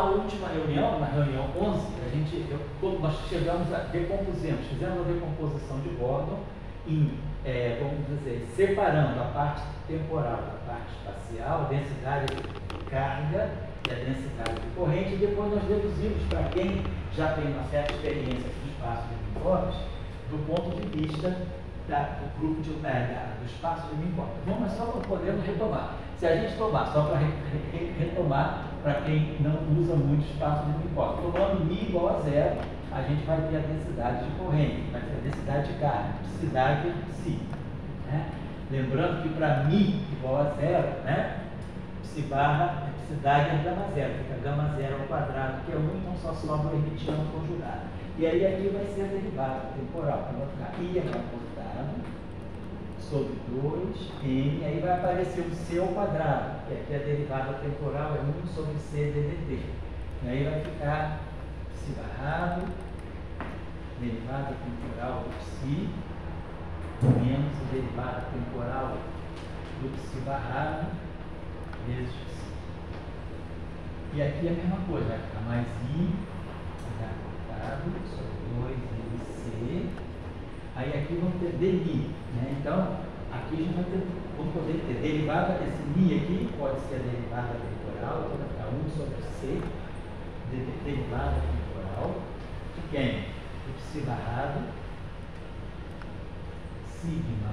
Na última reunião, na reunião 11, nós chegamos a fizemos a decomposição de Gordon em, vamos dizer, separando a parte temporal da parte espacial, a densidade de carga e a densidade de corrente, e depois nós deduzimos, para quem já tem uma certa experiência com espaço de Minkowski, do ponto de vista do grupo do espaço de Minkowski. Vamos só podemos retomar. Se a gente tomar, só para retomar, para quem não usa muito espaço de Minkowski, tomando μ igual a zero, a gente vai ter a densidade de corrente, vai ter a densidade de carga, densidade de psi. Né? Lembrando que para μ igual a zero, né? Psi barra é densidade é gama zero, fica gama zero ao quadrado, que é 1, então só sobra o hermitiano conjugado. E aí aqui vai ser a derivada temporal, que vai ficar I aportado sobre 2n, aí vai aparecer o c ao quadrado, que aqui a derivada temporal é 1 sobre c ddt. E aí vai ficar psi barrado, derivada temporal do psi, menos a derivada temporal do psi barrado, vezes psi. E aqui a mesma coisa, vai ficar mais i sobre 2nc. Aí aqui vamos ter dmi, né? Então, aqui a gente vai ter, vamos poder ter derivada desse mi aqui, pode ser a derivada temporal, então vai ficar 1 sobre c, derivada temporal, de quem? Do psi barrado, sigma.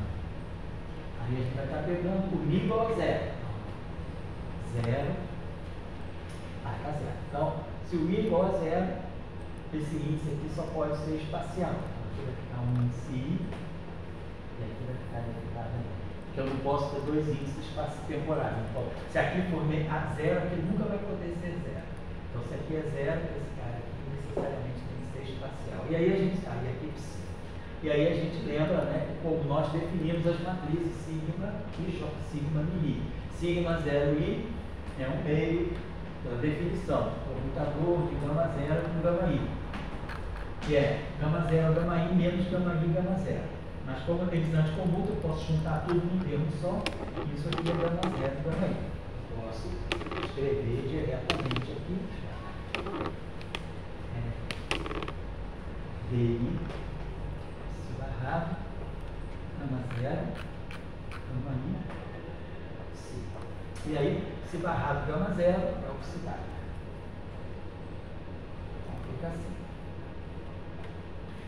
Aí a gente vai estar pegando o mi igual a zero. Zero, tá zero. Então, se o mi igual a zero, esse índice aqui só pode ser espacial. Aqui vai ficar um índice I, e aqui vai ficar derivada. Porque eu não posso ter dois índices temporais. Então, se aqui for a zero, aqui nunca vai poder ser zero. Então, se aqui é zero, esse cara aqui necessariamente tem que ser espacial. E aí a gente sai aqui psi. E aí a gente lembra, né, como nós definimos as matrizes sigma e sigma e I. Sigma 0i é um meio da definição, comutador de gama 0 com gama I, que é gama 0, gama I menos gama I, gama 0. Mas como eu tenho distante commuta, eu posso juntar tudo num termo só, e isso aqui é gama 0, gama I. Posso escrever diretamente aqui, DI, psi barrado, gama 0, gama I, psi. E aí, psi barrado gama 0 é o psi barra. Então fica assim.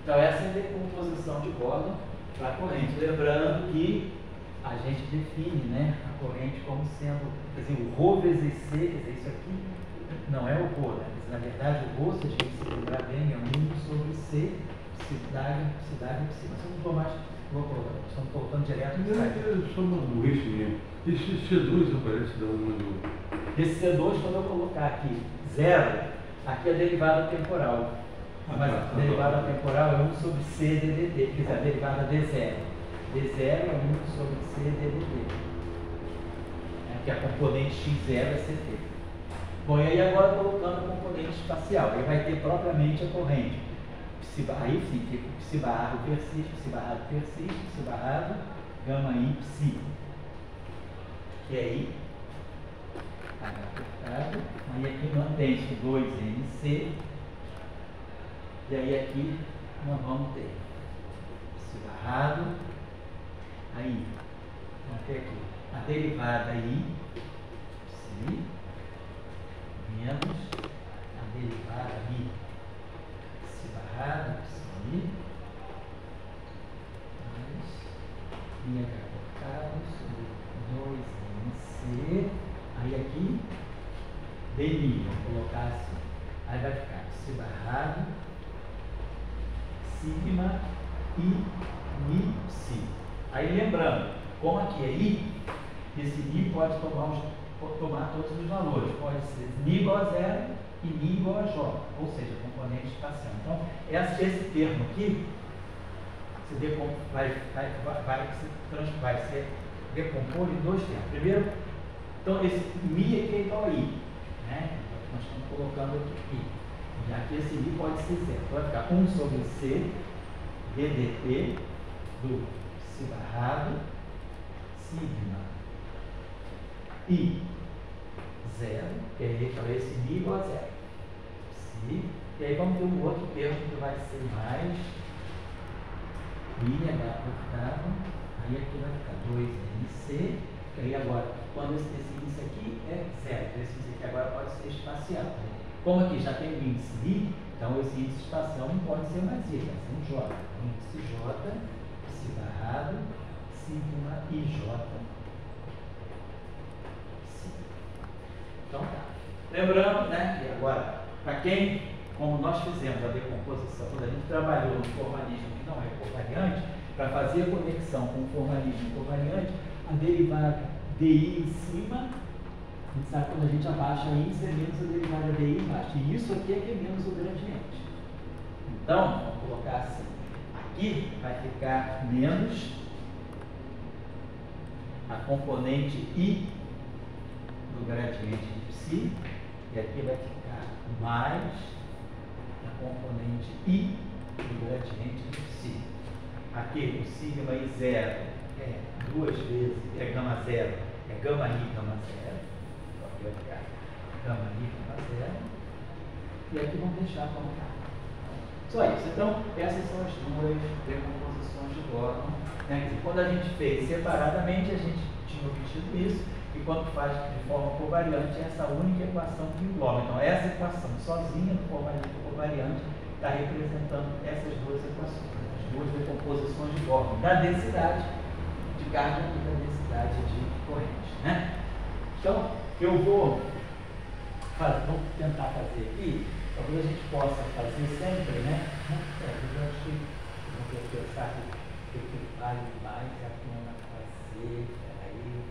Então essa é a decomposição de Gordon para a corrente. Lembrando que a gente define, né, a corrente como sendo, quer dizer, o ρ vezes C, quer dizer, isso aqui não é o ρ, né? Na verdade o ρ, se a gente se lembrar bem, é 1 sobre C, psidade e psi. Mas eu não estou mais, estamos voltando direto no site. É só uma burrice mesmo. Esse C2 aparece da onde? Esse C2, quando eu colocar aqui 0, aqui é a derivada temporal. Mas a derivada temporal é 1 sobre C ddt, quer dizer, a derivada D0. D0 é 1 sobre C ddt. Que a componente x0 é CT. Bom, e aí agora colocando a componente espacial, aí vai ter propriamente a corrente. Aí sim, fica psi barrado persiste, psi barrado, gama I, psi. Que é I, H apertado, aí aqui mantém-se 2nc, e aí aqui nós vamos ter psi barrado, aí vamos ter aqui a derivada I, psi, menos a derivada I, psi barrado, psi, mais I acortado sobre 2nc, aí aqui, dmi, vou colocar assim, aí vai ficar psi barrado, sigma I, mi, psi. Aí lembrando, como aqui é I, esse mi pode tomar todos os valores, pode ser mi igual a 0 e mi igual a j, ou seja, componente espacial. Então, esse termo aqui vai ser decomposto em dois termos. Primeiro, então esse mi aqui é igual a I, né? Nós estamos colocando aqui I. E aqui esse mi pode ser 0. Então vai ficar 1 sobre C ddt do psi barrado sigma I 0, que é para esse mi igual a 0. si. E aí vamos ter um outro termo que vai ser mais I, H cortado. Aí aqui vai ficar 2NC. Que aí agora, quando esse índice aqui é zero, esse índice aqui agora pode ser espacial. Como aqui já tem o índice I, então esse índice espacial não pode ser mais I, vai ser um J. Então, índice J, psi barrado, sigma IJ. Então tá. Lembrando, né, que agora, para quem, como nós fizemos a decomposição, quando a gente trabalhou no formalismo que não é covariante, para fazer a conexão com o formalismo covariante, a derivada DI em cima, a gente sabe que quando a gente abaixa a índice é menos a derivada DI embaixo. E isso aqui é que é menos o gradiente. Então, vamos colocar assim. Aqui vai ficar menos a componente I do gradiente de psi, e aqui vai ficar mais a componente I do gradiente de psi. Aqui o sigma I0 é 2 vezes, é gama 0, é gama I, gama 0. Aqui vai ficar gama I, gama 0. E aqui vamos deixar como está. Só isso. Então, essas são as duas decomposições de Gordon. Né? Quando a gente fez separadamente, a gente tinha obtido isso. E quando faz de forma covariante, é essa única equação que engloba. Então, essa equação sozinha do formalismo covariante está representando essas duas equações, as duas decomposições de Gordon, da densidade de carga e da densidade de corrente. Né? Então, eu vou tentar fazer aqui, talvez a gente possa fazer sempre, né? Eu acho que vou pensar que o que vale mais é a pena fazer. Peraí.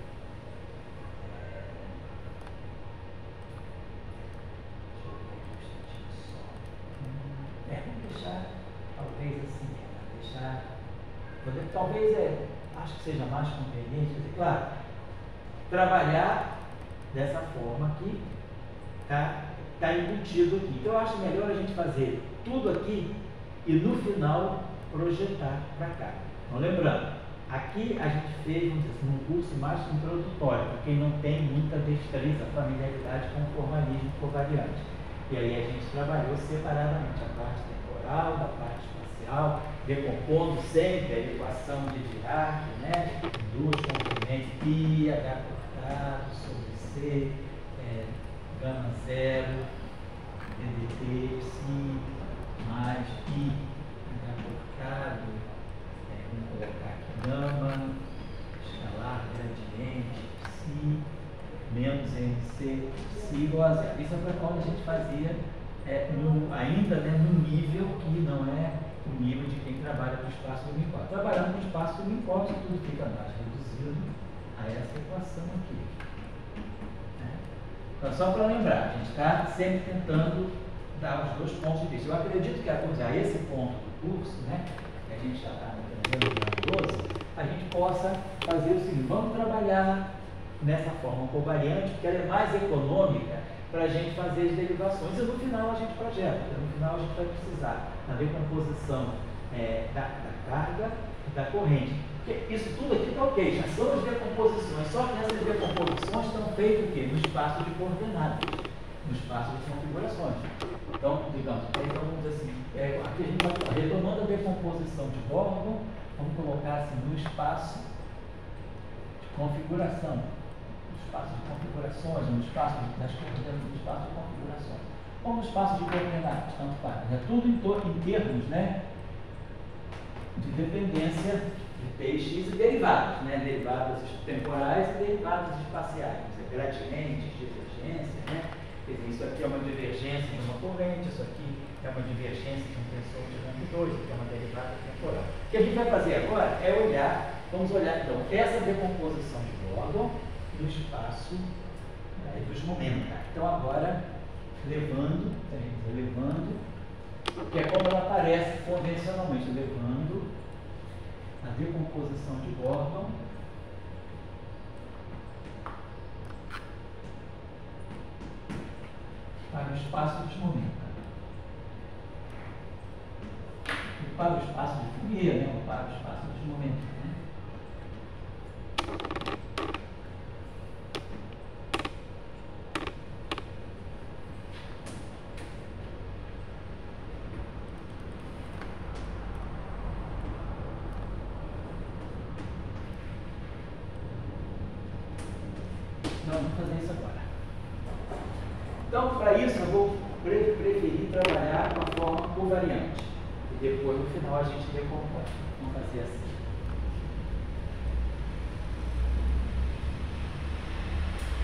Vamos deixar, talvez assim, talvez acho que seja mais conveniente, claro, trabalhar dessa forma aqui, está embutido aqui. Então eu acho melhor a gente fazer tudo aqui e no final projetar para cá. Então lembrando, aqui a gente fez, vamos dizer assim, um curso mais introdutório, para quem não tem muita destreza, familiaridade com o formalismo covariante. E aí a gente trabalhou separadamente a parte temporal, da parte espacial, decompondo sempre a equação de Dirac, né? Duas componentes π, H cortado, sobre C, gama 0, DDT, psi, mais I, H cortado, vamos colocar aqui gama, escalar, gradiente, psi, menos MC, psi igual a zero. Isso é para quando a gente fazia ainda no nível que não é o nível de quem trabalha no espaço unicórnio. Trabalhando no espaço unicórnio, tudo fica mais reduzido a essa equação aqui. Então, só para lembrar, a gente está sempre tentando dar os dois pontos de vista. Eu acredito que a esse ponto do curso, né, que a gente já está no ano 12, a gente possa fazer o seguinte: vamos trabalhar nessa forma covariante, porque ela é mais econômica para a gente fazer as derivações, e no final a gente projeta. No final a gente vai precisar da decomposição da carga e da corrente. Porque isso tudo aqui está ok, já são as decomposições, só que essas decomposições estão feitas o quê? No espaço de coordenadas, no espaço de configurações. Então, digamos, vamos dizer assim, aqui a gente vai retomando a decomposição de Gordon, vamos colocar assim no espaço de configuração. Espaço de configurações, no espaço das coordenadas, no espaço de configurações, ou no espaço de coordenadas, tanto faz. É tudo em termos, né, de dependência de PX e derivadas, né, derivadas temporais e derivadas espaciais, gradientes, divergência, né. Quer dizer, isso aqui é uma divergência de uma corrente, isso aqui é uma divergência de um tensor de rango 2, isso aqui é uma derivada temporal. O que a gente vai fazer agora é vamos olhar então essa decomposição de Gordon do espaço dos momentos. Então agora levando, que é como ela aparece convencionalmente, levando a decomposição de Gordon para o espaço dos momentos. E para o espaço de Fourier, né? Ou para o espaço dos momentos. Né? Então, para isso, eu vou preferir trabalhar com a forma covariante. E depois, no final, a gente recompõe. Vamos fazer assim.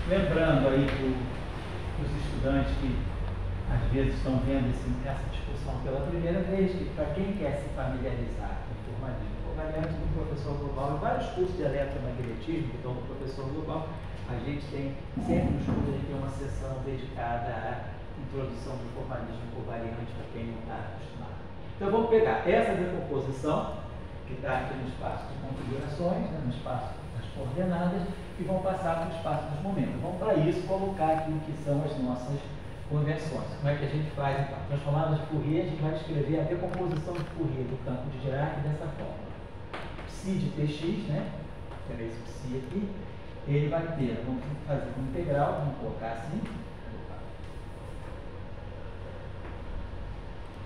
Lembrando aí para os estudantes que às vezes estão vendo essa discussão pela primeira vez, que para quem quer se familiarizar com o formalismo covariante do professor global, e vários cursos de eletromagnetismo que estão no professor global, a gente tem sempre nos cursos, a gente tem uma sessão dedicada à introdução do formalismo covariante para quem não está acostumado. Então vamos pegar essa decomposição, que está aqui no espaço de configurações, né, no espaço das coordenadas, e vão passar para o espaço dos momentos. Vamos, para isso, colocar aqui o que são as nossas conversões. Como é que a gente faz, então? Transformadas de Fourier, a gente vai escrever a decomposição de Fourier do campo de Dirac dessa forma. Psi de Tx, né? Era esse Psi aqui. Ele vai ter, vamos fazer uma integral, vamos colocar assim.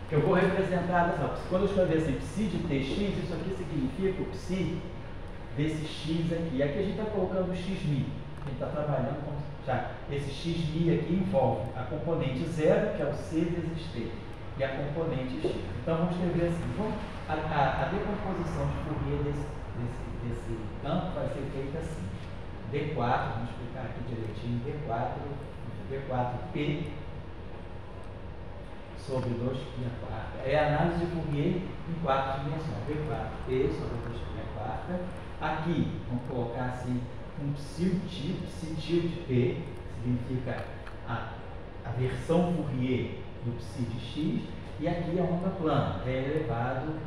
Eu vou representar, quando eu escrever assim, Psi de Tx, isso aqui significa o Psi desse x aqui. E aqui a gente está colocando o xmi. A gente está trabalhando com já. Esse xmi aqui envolve a componente 0, que é o c vezes t, e a componente x. Então vamos escrever assim. A decomposição de Fourier desse campo vai ser feita assim. D4, vamos explicar aqui direitinho, D4P sobre 2π². É a análise de Fourier em 4 dimensões. D4P sobre 2π². Aqui, vamos colocar assim, um psi tilde P, significa a versão Fourier do psi de x, e aqui a onda plana, é elevado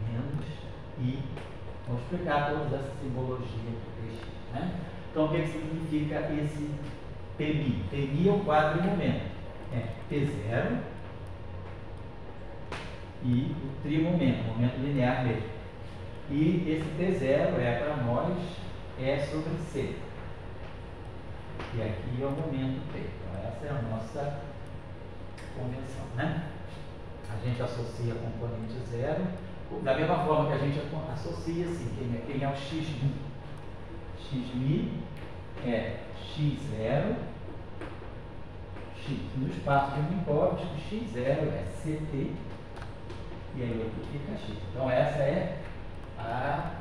menos i. Vamos explicar toda essa simbologia do Tx, né? Então, o que significa esse Pmi? Pmi é o quadro em momento. É P0 e o trimomento, momento linear mesmo. E esse T0 é para nós E sobre C. E aqui é o momento T. Então essa é a nossa convenção, né? A gente associa a componente 0, da mesma forma que a gente associa assim, quem é o xmi? Xmi é x0, x. No espaço de Minkowski, o x0 é ct, e aí aqui fica x. Então essa é a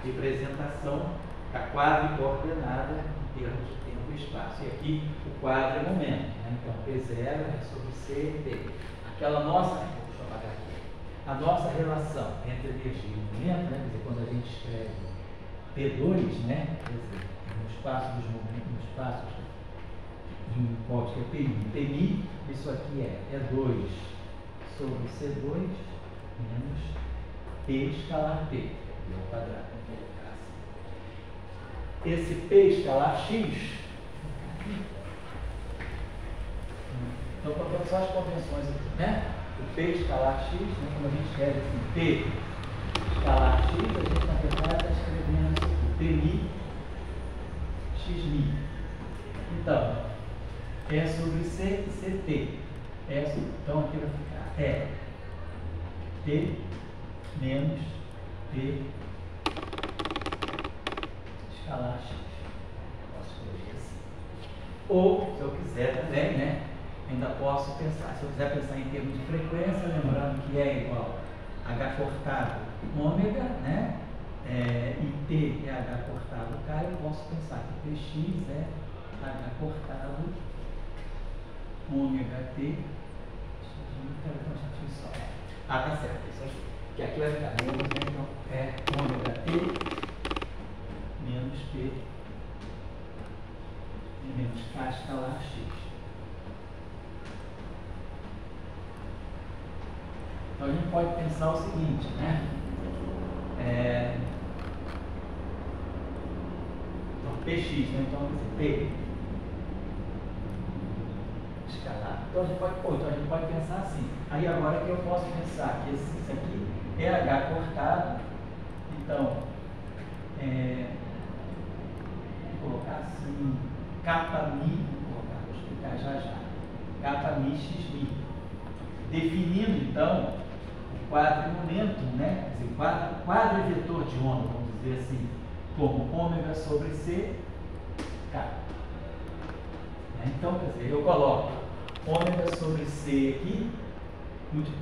representação da quadricoordenada em termos de tempo e espaço. E aqui o quadro é momento, né? Então P0 é sobre ct. Aquela nossa, deixa eu apagar aqui, a nossa relação entre energia e momento, né? Quer dizer, quando a gente escreve P2, né? Quer dizer, no espaço dos momentos, no espaço de Minkowski é Pmi. Pmi, isso aqui é 2 sobre C2 menos P escalar P, ao quadrado. Esse P escalar X, então colocamos só as convenções aqui, né? O P escalar X, né? Quando a gente escreve assim, P escalar X, a gente na verdade está escrevendo isso aqui, Pmi, Xmi. Então, E sobre C e CT. Então aqui vai ficar T menos P escalar X. Posso escrever assim. Ou, se eu quiser também, né? Ainda posso pensar. Se eu quiser pensar em termos de frequência, lembrando que é igual a H cortado ômega, né? E T é H cortado K, eu posso pensar que Px é H cortado ômega T. Tá certo, isso aqui. Que aqui vai ficar menos, então é ômega T menos P e menos K escalar X. Então a gente pode pensar o seguinte, né? Então, Px, né? Então, P escalar. Então a gente pode pensar assim. Aí agora que eu posso pensar que isso aqui é H cortado, então vou colocar assim, kapmi, vou explicar já. Kapmi xmi. Definindo então o quadro momento, né? Quer dizer, quadro vetor de onda, vamos dizer assim, como ômega sobre C, K. Então, quer dizer, eu coloco ômega sobre C aqui,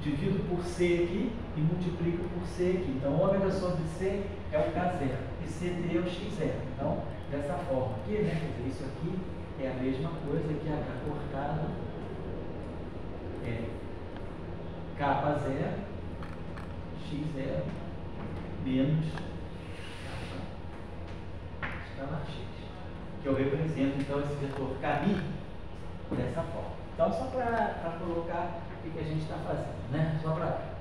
divido por C aqui e multiplico por C aqui. Então, ômega sobre C é o K0 e CD é o X0. Então, dessa forma aqui, né, quer dizer, isso aqui é a mesma coisa que H cortado é K0, X0 menos escalar X. Que eu represento, então, esse vetor Kmi dessa forma. Então, só para colocar o que a gente está fazendo, né? Só para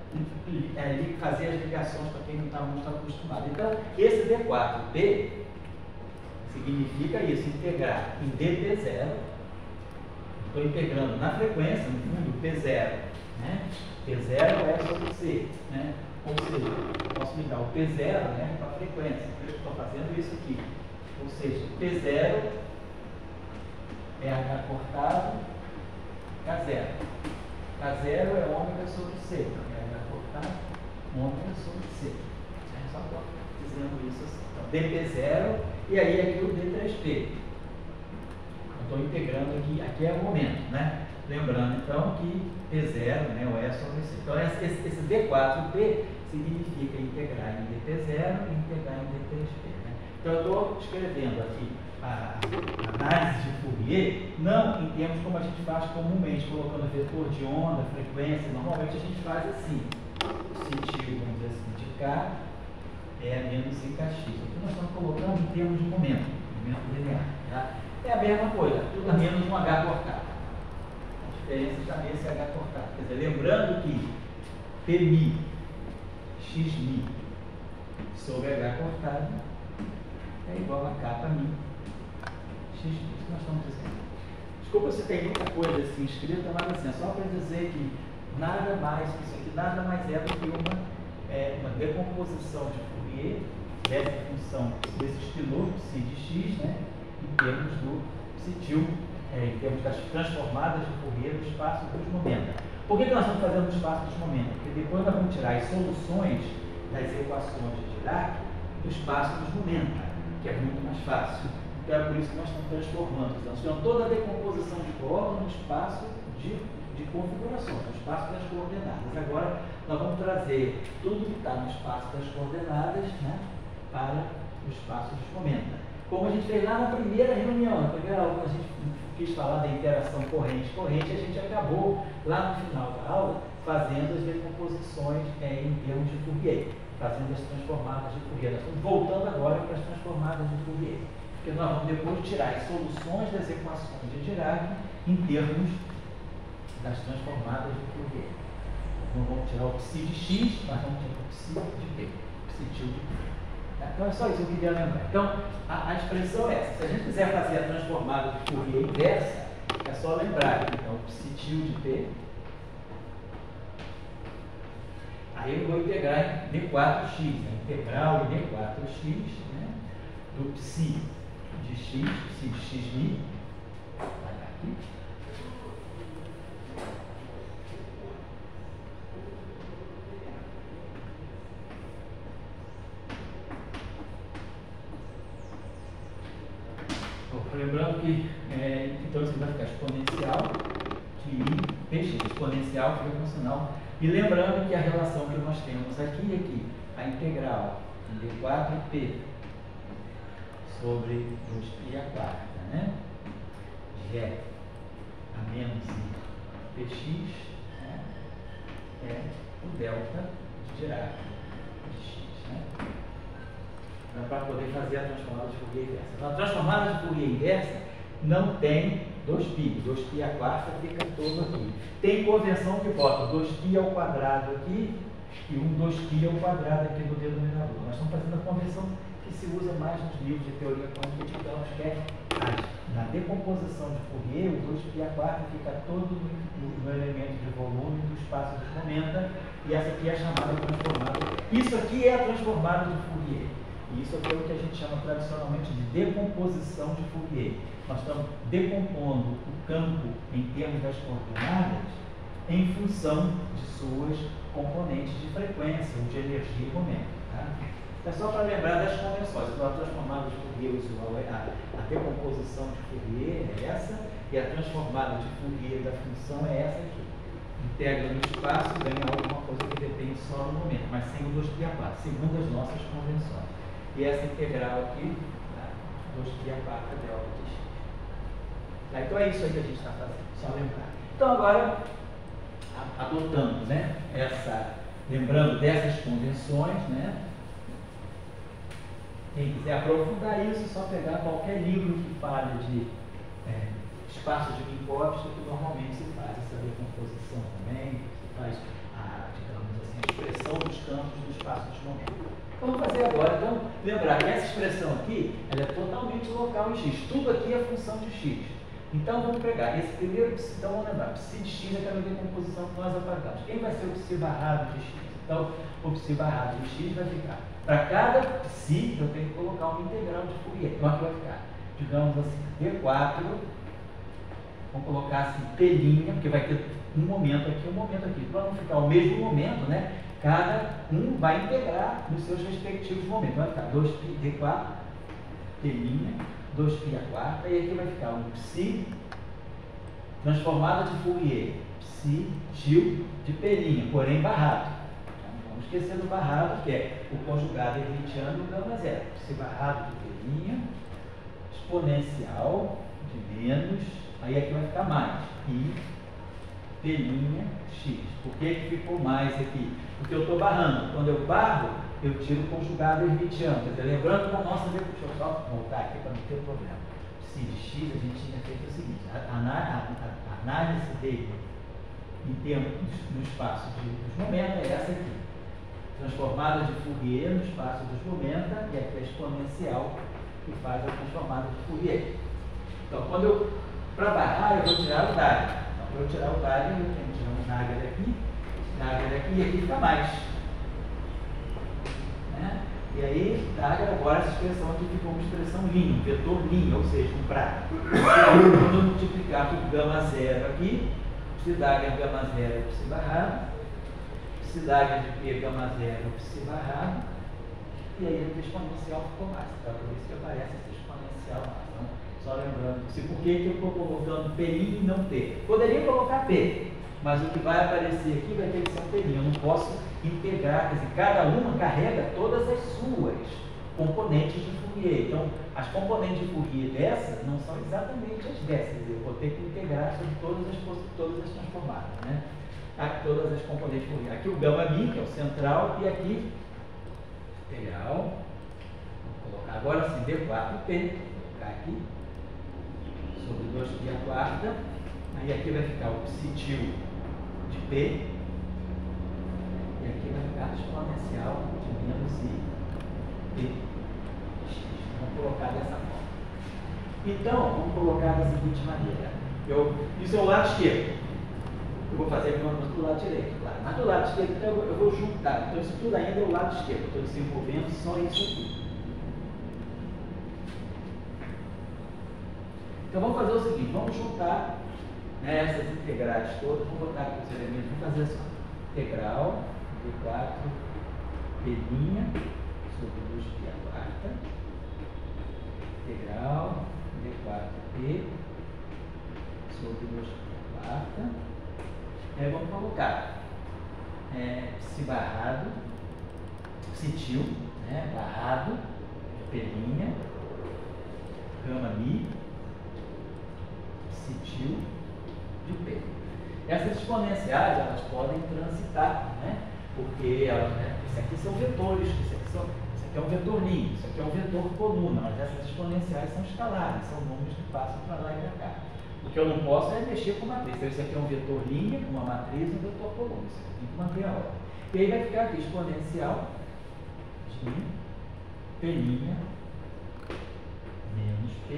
fazer as ligações para quem não está muito acostumado. Então, esse D4P significa isso, integrar em dP0. Estou integrando na frequência, no fundo, P0. Né? P0 é sobre C. Né? Ou seja, posso ligar o P0, né, para a frequência. Eu estou fazendo isso aqui. Ou seja, P0 é H cortado, K0. K0 é ômega sobre C. É H cortado, ômega sobre C. Só estou dizendo isso assim. Então, dP0 e aí aqui o D3P. Eu estou integrando aqui é o momento, né? Lembrando então que P0, né, o E sobre C. Então esse D4P significa integrar em dP0 e integrar em D3P. Né? Então eu estou escrevendo aqui a análise de Fourier, não em termos como a gente faz comumente, colocando vetor de onda, frequência. Normalmente a gente faz assim, o sentido, vamos dizer assim, de K é menos em KX. Aqui nós estamos colocando em termos de momento linear. Tá? É a mesma coisa, tudo a menos um H cortado. A diferença está nesse H cortado. Quer dizer, lembrando que Pmi, Xmi sobre H cortado é igual a Kmi, Xmi. Isso que nós estamos dizendo. Desculpa se tem muita coisa assim escrita, mas assim, é só para dizer que nada mais, isso aqui nada mais é do que uma decomposição de Fourier dessa função desses pilotos psi de x, né, em termos do psitil, em termos das transformadas de Fourier no espaço dos momentos. Por que nós estamos fazendo no espaço dos momentos? Porque depois nós vamos tirar as soluções das equações de Dirac do espaço dos momentos, que é muito mais fácil. Então é por isso que nós estamos transformando. Nós temos toda a decomposição de Gordon no espaço de configurações, no espaço das coordenadas. Agora nós vamos trazer tudo que está no espaço das coordenadas, né, para o espaço dos momentos. Como a gente fez lá na primeira reunião, na primeira aula, quando a gente quis falar da interação corrente-corrente, a gente acabou lá no final da aula fazendo as decomposições em termos de Fourier, fazendo as transformadas de Fourier. Nós estamos voltando agora para as transformadas de Fourier, porque nós vamos depois tirar as soluções das equações de Dirac em termos das transformadas de Fourier. Não vamos tirar o psi de x, mas vamos tirar o psi de p, psitil de p. Então é só isso que eu queria lembrar. Então a expressão é essa. Se a gente quiser fazer a transformada de Fourier inversa, é só lembrar que então psitil de p. Aí eu vou integrar em d4x, né? Integral em d4x, né? Do psi de x, psi de xmi, vai aqui. Lembrando que então isso vai ficar exponencial de I, px, exponencial funcional. E lembrando que a relação que nós temos aqui, a integral de d4p sobre 2π a quarta, né? De E a menos I px, né? É o delta de Dirac de x, né? Para poder fazer a transformada de Fourier inversa. Então, a transformada de Fourier inversa não tem 2π. 2π a quarta fica todo aqui. Tem convenção que bota 2π ao quadrado aqui e 2π ao quadrado aqui no denominador. Nós estamos fazendo a convenção que se usa mais nos livros de teoria quântica, então que é na decomposição de Fourier, o 2π a quarta fica todo no elemento de volume do espaço dos momenta, e essa aqui é a chamada transformada. Isso aqui é a transformada de Fourier. E isso é o que a gente chama tradicionalmente de decomposição de Fourier. Nós estamos decompondo o campo em termos das coordenadas em função de suas componentes de frequência, ou de energia e momento. Tá? É só para lembrar das convenções. A transformada de Fourier usual é a decomposição de Fourier é essa, e a transformada de Fourier da função é essa aqui. Integra no espaço e ganha alguma coisa que depende só no momento, mas sem o 2π4, segundo as nossas convenções. E essa integral aqui, 2π4 delta de x. Tá, então é isso aí que a gente está fazendo, só lembrar. Então agora, adotando, né, lembrando dessas convenções, né, quem quiser aprofundar isso, é só pegar qualquer livro que fale de espaço de Minkowski, que normalmente se faz essa decomposição também, se faz digamos assim, a expressão dos campos no espaço de momento. Então, vamos fazer agora, então, lembrar que essa expressão aqui, ela é totalmente local em x, tudo aqui é função de x. Então, vamos pegar esse primeiro psi, então vamos lembrar, psi de x é aquela decomposição que nós apagamos. Quem vai ser o psi barrado de x? Então, o psi barrado de x vai ficar, para cada psi, eu tenho que colocar uma integral de Fourier. Então, aqui vai ficar, digamos assim, D4, vamos colocar assim, P', porque vai ter um momento aqui, um momento aqui. Para não ficar o mesmo momento, né? Cada um vai integrar nos seus respectivos momentos. Vai ficar 2π4, P', 2π4, e aqui vai ficar um psi transformada de Fourier, psi Gil de P', porém barrado. Não vamos esquecer do barrado, que é o conjugado hermitiano do gama zero. Psi barrado de P', exponencial de menos, aí aqui vai ficar mais, i P' x. Por que ficou mais aqui? Porque eu estou barrando. Quando eu barro, eu tiro o conjugado hermitiano. Quer dizer, lembrando da nossa... Deixa eu só voltar aqui para não ter problema. Psi de x, a gente tinha feito o seguinte. A análise dele em tempo no espaço dos momentos é essa aqui. Transformada de Fourier no espaço dos momentos, e aqui a exponencial que faz a transformada de Fourier. Então, para barrar, eu vou tirar o Dagger. Então, para eu tirar o Dagger, eu tenho que tirar um Dagger daqui, e aqui fica mais. Né? E aí, Dagger, agora essa expressão aqui ficou uma expressão linha, um vetor linha, ou seja, um prato. Quando eu multiplicar por gama zero aqui, psi Dagger gama zero é psi barrado, psi Dagger de P gama zero é psi barrado, e aí a exponencial ficou mais. Então, por isso que aparece essa exponencial mais. Então, só lembrando, por que eu estou colocando P' e não P? Poderia colocar P, mas o que vai aparecer aqui vai ter que ser um P'. Eu não posso integrar, quer dizer, cada uma carrega todas as suas componentes de Fourier. Então, as componentes de Fourier dessa não são exatamente as dessas. Quer dizer, eu vou ter que integrar sobre todas as transformadas, né? Aqui, todas as componentes de Fourier. Aqui o gama mi, que é o central, e aqui, integral. Vou colocar agora sim, D4P, vou colocar aqui. Sobre 2π4, aí aqui vai ficar o psi de P, e aqui vai ficar exponencial de menos I P x. Vamos colocar dessa forma. Então, vamos colocar da seguinte maneira. Isso é o lado esquerdo. Eu vou fazer aqui do lado direito, claro. Mas do lado esquerdo, então, eu vou juntar. Então, isso tudo ainda é o lado esquerdo. Estou desenvolvendo só isso aqui. Então vamos fazer o seguinte, vamos juntar, né, essas integrais todas, vamos botar aqui os elementos, vamos fazer assim, integral de 4 P' sobre 2π4, integral de 4P sobre 2π4, aí vamos colocar psi barrado, psi til, né, barrado de P', gama mi, psi til de P. Essas exponenciais, elas podem transitar, né? Porque esses aqui são vetores, isso aqui é um vetor linha, isso aqui é um vetor coluna, mas essas exponenciais são escalares, são números que passam para lá e para cá. O que eu não posso é mexer com matriz. Então, isso aqui é um vetor linha, uma matriz e um vetor coluna. Isso aqui tem que manter a ordem. E aí vai ficar aqui exponencial de P' menos P.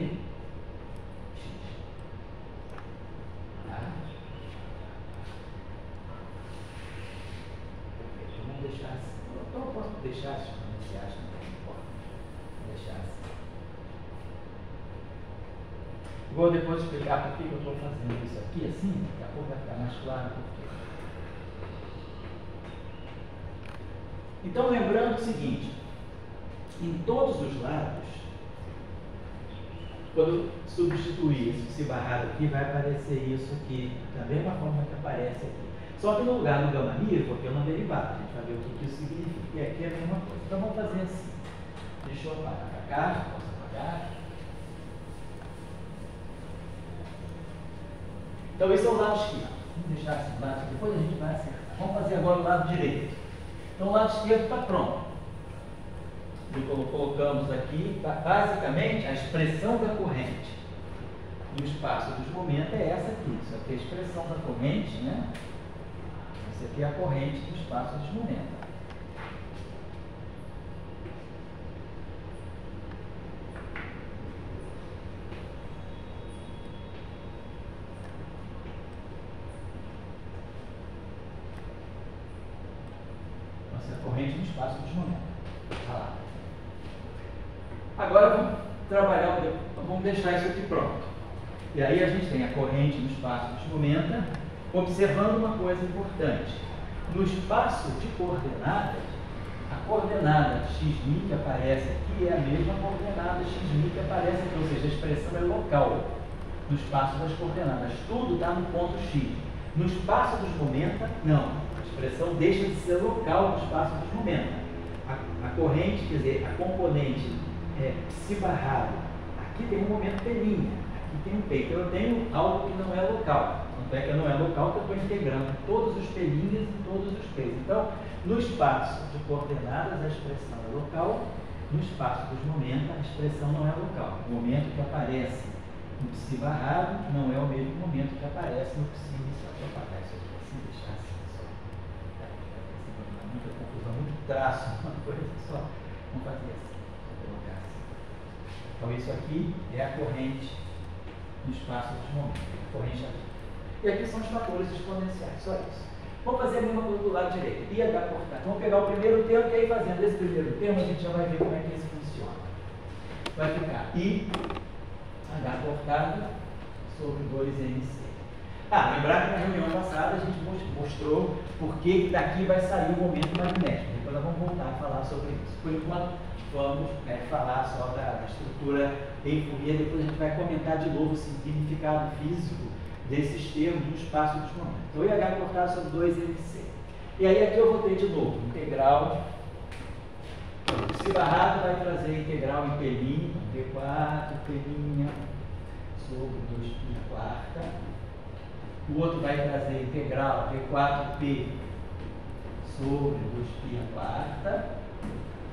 Vamos deixar assim. Então eu posso deixar as exponenciais também, não importa. Vou deixar assim. Vou depois explicar por que eu estou fazendo isso aqui assim, daqui a pouco vai ficar mais claro por quê. Então lembrando o seguinte, em todos os lados, quando substituir esse psi barrado aqui, vai aparecer isso aqui, da mesma forma que aparece aqui. Só que no lugar do gama μ, eu coloquei uma derivada. A gente vai ver o que isso significa. E aqui é a mesma coisa. Então vamos fazer assim. Deixa eu apagar para cá, posso apagar. Então esse é o lado esquerdo. Vamos deixar assim, lado esquerdo. Depois a gente vai acertar. Vamos fazer agora o lado direito. Então o lado esquerdo está pronto. E colocamos aqui, basicamente, a expressão da corrente no espaço dos momentos é essa aqui. Isso aqui é a expressão da corrente, né? Essa aqui é a corrente do espaço dos momentos. Essa é a corrente no espaço dos momentos. Olha lá. Agora vamos trabalhar, vamos deixar isso aqui pronto. E aí a gente tem a corrente no espaço dos momentos, observando uma coisa importante. No espaço de coordenadas, a coordenada x' que aparece aqui é a mesma coordenada x' que aparece aqui, ou seja, a expressão é local no espaço das coordenadas. Tudo está no ponto x. No espaço dos momentos, não. A expressão deixa de ser local no espaço dos momentos. A corrente, quer dizer, a componente psi barrado, aqui tem um momento P', aqui tem um P. Então eu tenho algo que não é local. Tanto é que não é local que eu estou integrando todos os P' em todos os P's. Então, no espaço de coordenadas, a expressão é local. No espaço dos momentos, a expressão não é local. O momento que aparece no psi barrado não é o mesmo momento que aparece no psi inicial. Vou apagar isso aqui assim, deixar assim só. Muita confusão, muito traço, uma coisa só. Vamos fazer assim. Vou colocar assim. Então, isso aqui é a corrente no espaço dos momentos. A corrente aqui. E aqui são os fatores exponenciais, só isso. Vamos fazer a mesma coisa do lado direito. IH cortado. Vamos pegar o primeiro termo e aí fazendo esse primeiro termo, a gente já vai ver como é que isso funciona. Vai ficar IH cortado sobre 2MC. Lembrar que na reunião passada a gente mostrou por que daqui vai sair o momento magnético. Depois nós vamos voltar a falar sobre isso. Por enquanto, vamos falar só da estrutura em Fourier. Depois a gente vai comentar de novo o significado físico desses termos no espaço dos momentos. Então, IH cortado sobre 2MC. E aí aqui eu vou ter de novo integral. O psi barrado vai trazer integral em P', P4, P' sobre 2π quarta. O outro vai trazer integral P4P sobre 2π quarta.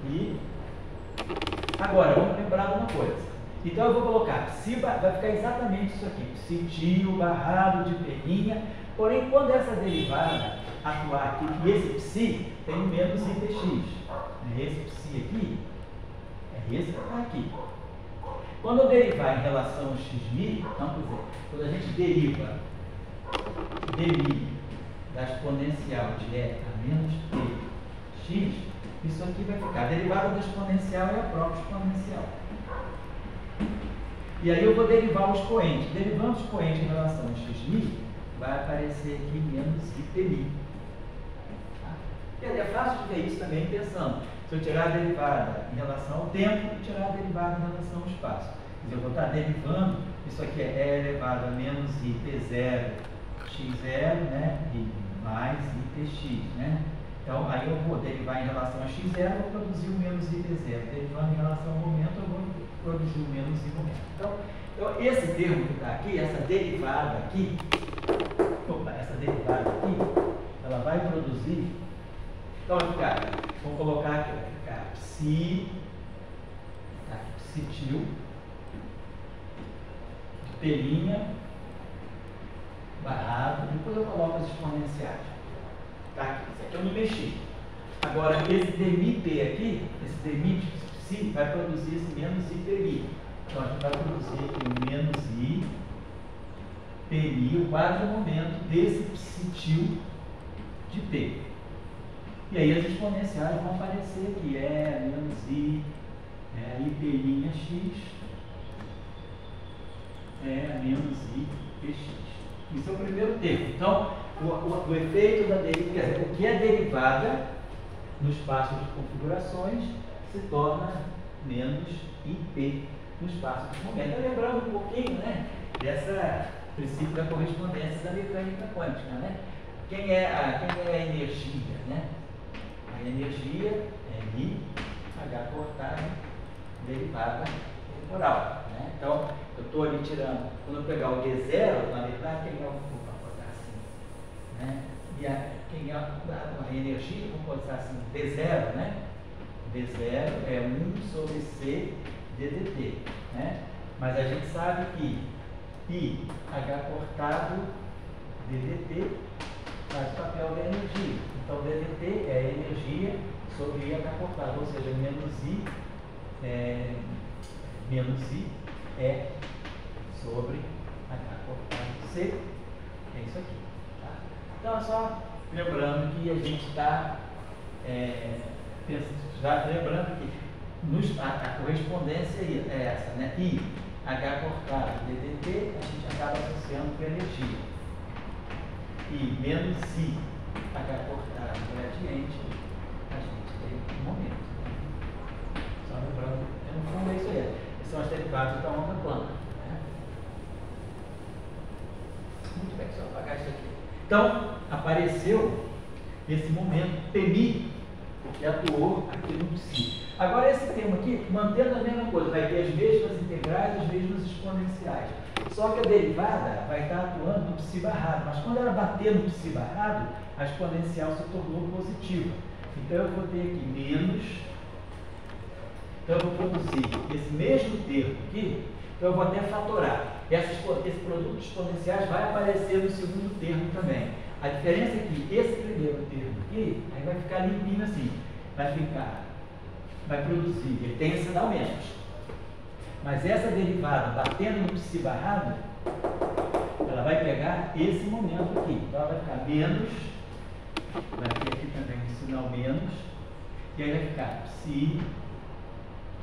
E agora, vamos lembrar de uma coisa. Então eu vou colocar psi, vai ficar exatamente isso aqui, psi tio barrado de P', porém quando essa derivada atuar aqui, e esse psi tem o menos IPX, esse psi aqui, é esse que está aqui. Quando eu derivar em relação ao x', então, quer dizer, quando a gente deriva dmi da exponencial de E a menos px, isso aqui vai ficar, a derivada da exponencial é a própria exponencial. E aí eu vou derivar o expoente. Derivando o expoente em relação ao x', vai aparecer aqui menos IP'I. Tá? É fácil de ver isso também pensando. Se eu tirar a derivada em relação ao tempo e tirar a derivada em relação ao espaço. Quer dizer, eu vou estar derivando, isso aqui é E elevado a menos IP0 x0, né? E mais IPx, né? Então, aí eu vou derivar em relação a x0, eu vou produzir o menos IP0. Derivando em relação ao momento, eu vou produzir o menos I momento. Então, esse termo que está aqui, essa derivada aqui, ela vai produzir. Então, vai ficar, vamos colocar aqui, vai ficar psi tio, P' barrado, depois eu coloco as exponenciais. Tá aqui, isso aqui eu não mexi. Agora, esse dmi-P aqui, esse dmi psi, vai produzir esse menos IPI. Então, a gente vai produzir aqui o menos I, PI, o quadro momento desse psi tio de P. E aí as exponenciais vão aparecer aqui, menos I, IP'X, menos IPX. Isso é o primeiro termo. Então, o efeito da derivada, quer dizer, o que é derivada no espaço de configurações se torna menos IP no espaço dos momentos. Lembrando um pouquinho, né, desse princípio da correspondência da mecânica quântica, né? Quem é a energia, né? A energia é I, H cortado, derivada temporal, né? Então, eu estou ali tirando, quando eu pegar o D0, na verdade, quem é o, vou botar assim, né? E quem é a energia, vamos botar assim, D0, né? D0 é 1 sobre C ddt, né? Mas a gente sabe que I, H cortado, ddt faz o papel da energia. Então, ddt é a energia sobre I, H cortado, ou seja, menos I é sobre H cortado C. É isso aqui. Tá? Então, só lembrando que a gente está já lembrando que a correspondência é essa, né? I, H cortado, ddt, a gente acaba associando com energia. E menos I, H cortado, gradiente, a gente tem um momento. Né? Só lembrando, no fundo é isso aí. Esses são as derivadas da onda plana. Né? Muito bem, só apagar isso aqui. Então, apareceu esse momento PMI, que atuou aqui no psi. Agora, esse termo aqui, mantendo a mesma coisa, vai ter as mesmas integrais, as mesmas exponenciais. Só que a derivada vai estar atuando no psi barrado. Mas quando ela bater no psi barrado, a exponencial se tornou positiva. Então, eu vou ter aqui menos. Então, eu vou produzir esse mesmo termo aqui. Então, eu vou até fatorar. Esse produto de exponenciais vai aparecer no segundo termo também. A diferença é que esse primeiro termo aqui, aí vai ficar limpinho assim. Vai produzir, ele tem esse sinal menos. Mas essa derivada batendo no psi barrado, ela vai pegar esse momento aqui. Então ela vai ficar menos, vai ter aqui também um sinal menos, e aí vai ficar psi,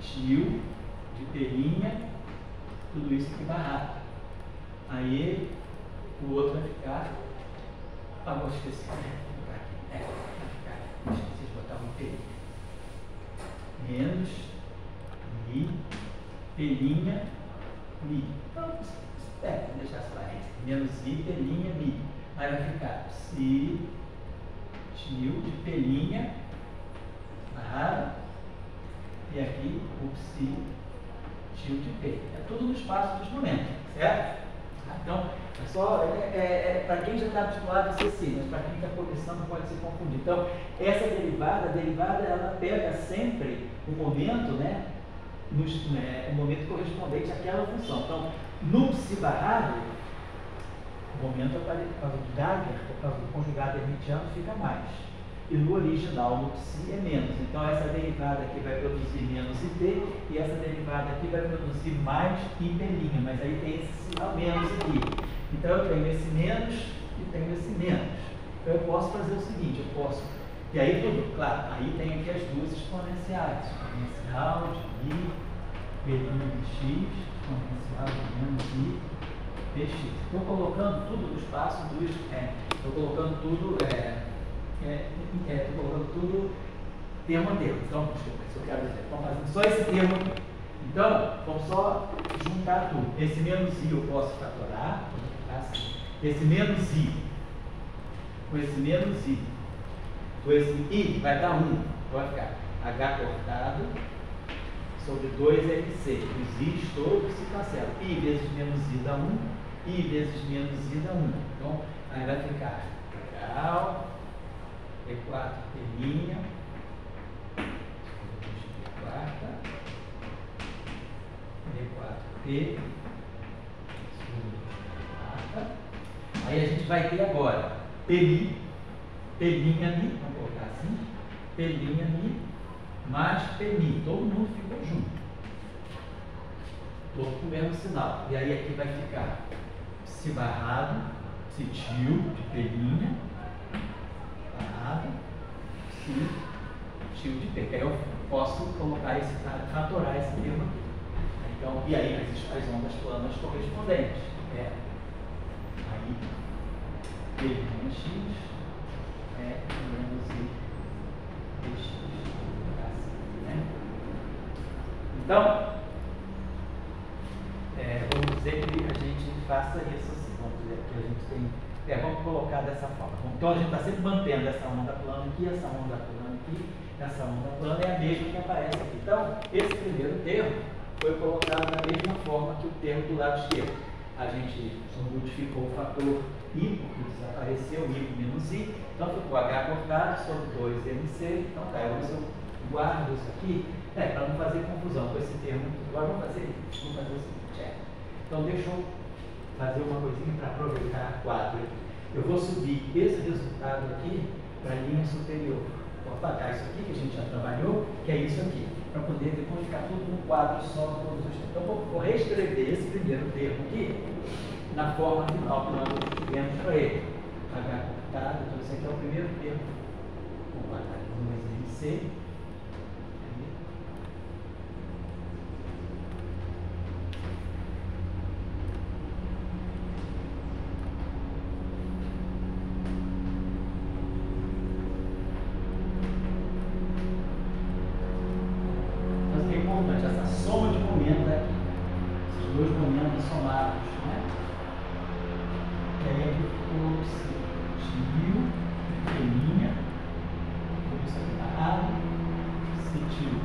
tio, de telinha, tudo isso aqui barrado. Aí o outro vai ficar. Vou esquecer. Vai ficar. Esqueci de botar um P. Menos Mi, pelinha, Mi. Então, vou deixar essa parênteses. Menos I, pelinha, Mi. Aí vai ficar psi, tio de pelinha, barrado. E aqui o psi, tio de P. É tudo no espaço dos momentos, certo? Então, para quem já está habituado a ser assim, mas para quem está começando pode se confundir. Então, essa derivada ela pega sempre o momento, né, o momento correspondente àquela função. Então, no psi barrado, o momento, por causa do Dagger, por causa do conjugado hermitiano, fica mais. E no original, no psi, é menos. Então, essa derivada aqui vai produzir menos IP, e essa derivada aqui vai produzir mais IP', mas aí tem esse sinal menos aqui. Então, eu tenho esse menos e tenho esse menos. Então, eu posso fazer o seguinte, e aí tudo, claro, aí tem aqui as duas exponenciais. Exponencial de I, P' de X, exponencial de menos I, Px. Estou colocando tudo no espaço dos... Estou colocando tudo... Estou colocando tudo termo a termo. Então, desculpa, isso eu quero dizer. Vamos fazendo só esse termo aqui. Então, vamos só juntar tudo. Esse menos I eu posso fatorar. Vou botar assim. Esse menos I com esse menos I com esse I vai dar 1. Então vai ficar H cortado sobre 2MC. Os I's todos se cancelam. I vezes menos I dá 1. I vezes menos I dá 1. Então, aí vai ficar integral D4 telinha, D4T, aí a gente vai ter agora Pmi, pelinha Mi, vamos colocar assim, pelinha Mi mais Pmi, todo mundo ficou junto, todo com o mesmo sinal. E aí aqui vai ficar psi barrado, psi tio de pelinha, tio de P, que aí eu posso colocar fatorar esse termo aqui. Então, e aí as ondas planas correspondentes. Aí, P menos X menos I dx. Assim, né? Então, vamos dizer que a gente faça isso assim, vamos dizer que a gente tem, vamos colocar dessa forma. Então a gente está sempre mantendo essa onda plana aqui, essa onda plana aqui, essa onda plana é a mesma que aparece aqui. Então, esse primeiro termo foi colocado da mesma forma que o termo do lado esquerdo. A gente modificou o fator I, porque desapareceu I com menos I, então ficou H cortado sobre 2MC, então tá, eu guardo isso aqui, para não fazer confusão com esse termo. Agora vamos fazer o seguinte, então deixa eu fazer uma coisinha para aproveitar a quadra. Eu vou subir esse resultado aqui para a linha superior. Vou apagar isso aqui que a gente já trabalhou, que é isso aqui, para poder depois ficar tudo num quadro só todos os tempos. Então vou reescrever esse primeiro termo aqui na forma final que nós tivemos para ele. H cortado, então esse aqui é o primeiro termo. Vou guardar aqui no MC. Essa soma de momentos aqui, esses dois momentos somados, né? E aí aqui ficou citil, pequenininha, por isso aqui está errado, citil,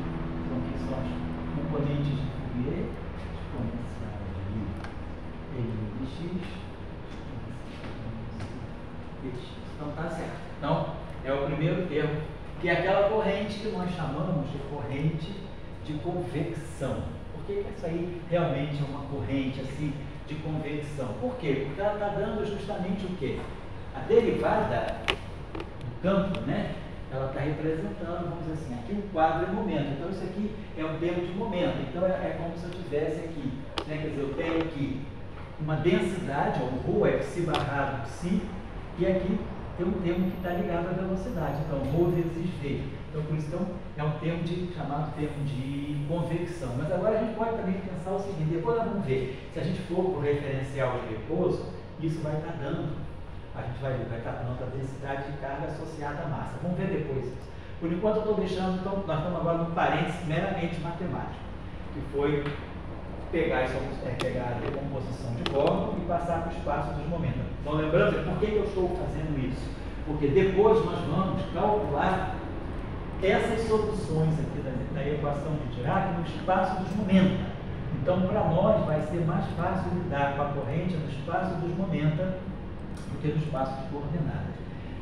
então aqui são os componentes de Fourier, exponencial de L de x, dx. Então está certo. Então é o primeiro termo, que é aquela corrente que nós chamamos de corrente de convecção. Por que isso aí realmente é uma corrente assim de convecção? Por quê? Porque ela está dando justamente o quê? A derivada do campo, né? Ela está representando, vamos dizer assim, aqui um quadro de momento. Então isso aqui é um termo de momento. Então é como se eu tivesse aqui, né? Quer dizer, eu tenho aqui uma densidade, ou rho é psi barrado psi, e aqui tem um termo que está ligado à velocidade. Então, rho vezes v. Então, por isso, é um termo chamado termo de convecção. Mas agora a gente pode também pensar o seguinte, depois nós vamos ver, se a gente for para o referencial de repouso, isso vai estar dando, a gente vai estar dando a densidade de carga associada à massa. Vamos ver depois isso. Por enquanto eu estou deixando, então, nós estamos agora no parênteses meramente matemático, que foi pegar a decomposição de Born e passar para o espaço dos momentos. Então, lembrando, por que eu estou fazendo isso? Porque depois nós vamos calcular essas soluções aqui da equação de Dirac no espaço dos momentos. Então, para nós vai ser mais fácil lidar com a corrente no espaço dos momentos do que no espaço de coordenadas.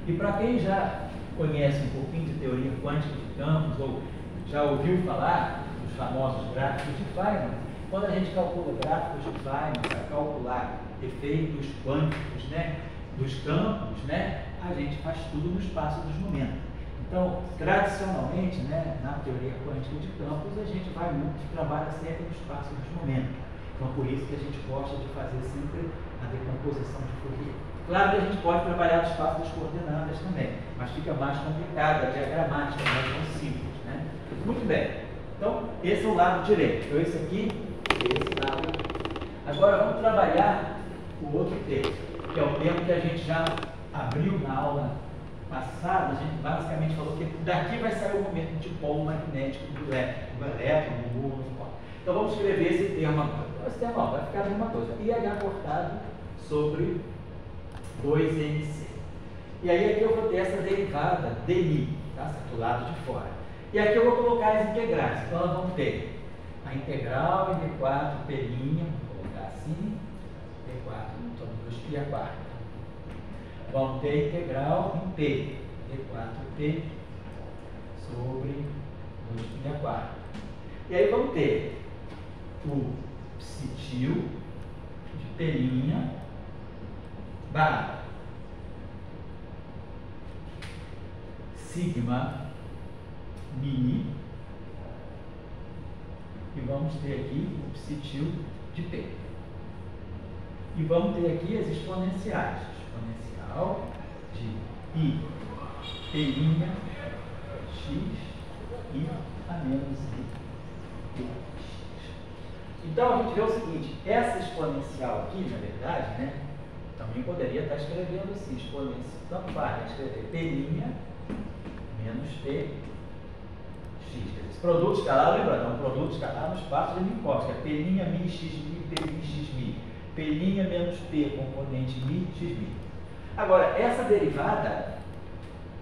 E para quem já conhece um pouquinho de teoria quântica de campos ou já ouviu falar dos famosos gráficos de Feynman, quando a gente calcula gráficos de Feynman para calcular efeitos quânticos, né, dos campos, né, a gente faz tudo no espaço dos momentos. Então, tradicionalmente, né, na teoria quântica de campos, a gente trabalha sempre no espaço dos momentos. Então, por isso que a gente gosta de fazer sempre a decomposição de Fourier. Claro que a gente pode trabalhar no espaço das coordenadas também, mas fica mais complicado, a diagramática não é tão simples, né? Muito bem. Então, esse é o lado direito. Então, esse aqui é esse lado aqui. Agora, vamos trabalhar o outro termo, que é o termo que a gente já abriu na aula passada. A gente basicamente falou que daqui vai sair o momento de polo magnético do elétron, do muon. Então, vamos escrever esse termo agora. Esse termo vai ficar a mesma coisa. IH cortado sobre 2MC. E aí aqui eu vou ter essa derivada DI, tá? Do lado de fora. E aqui eu vou colocar as integrais. Então nós vamos ter a integral em D4 P', vou colocar assim, D4, então 2π a quarta. Vamos ter a integral em P, D4P sobre 2π a quarta. E aí vamos ter o psitil de P' barra sigma mini, e vamos ter aqui o psitil de P. E vamos ter aqui as exponenciais. Exponencial de I, P' x e a menos I, P x. Então a gente vê o seguinte, essa exponencial aqui, na verdade, né, também poderia estar escrevendo assim, exponencial, tanto vale escrever P' menos P Quer dizer, esse produto escalar, lembrando, é um produto escalar no espaço de Minkowski, é P' mi x mi, P' x mi. P' menos P, componente mi, x mi. Agora, essa derivada,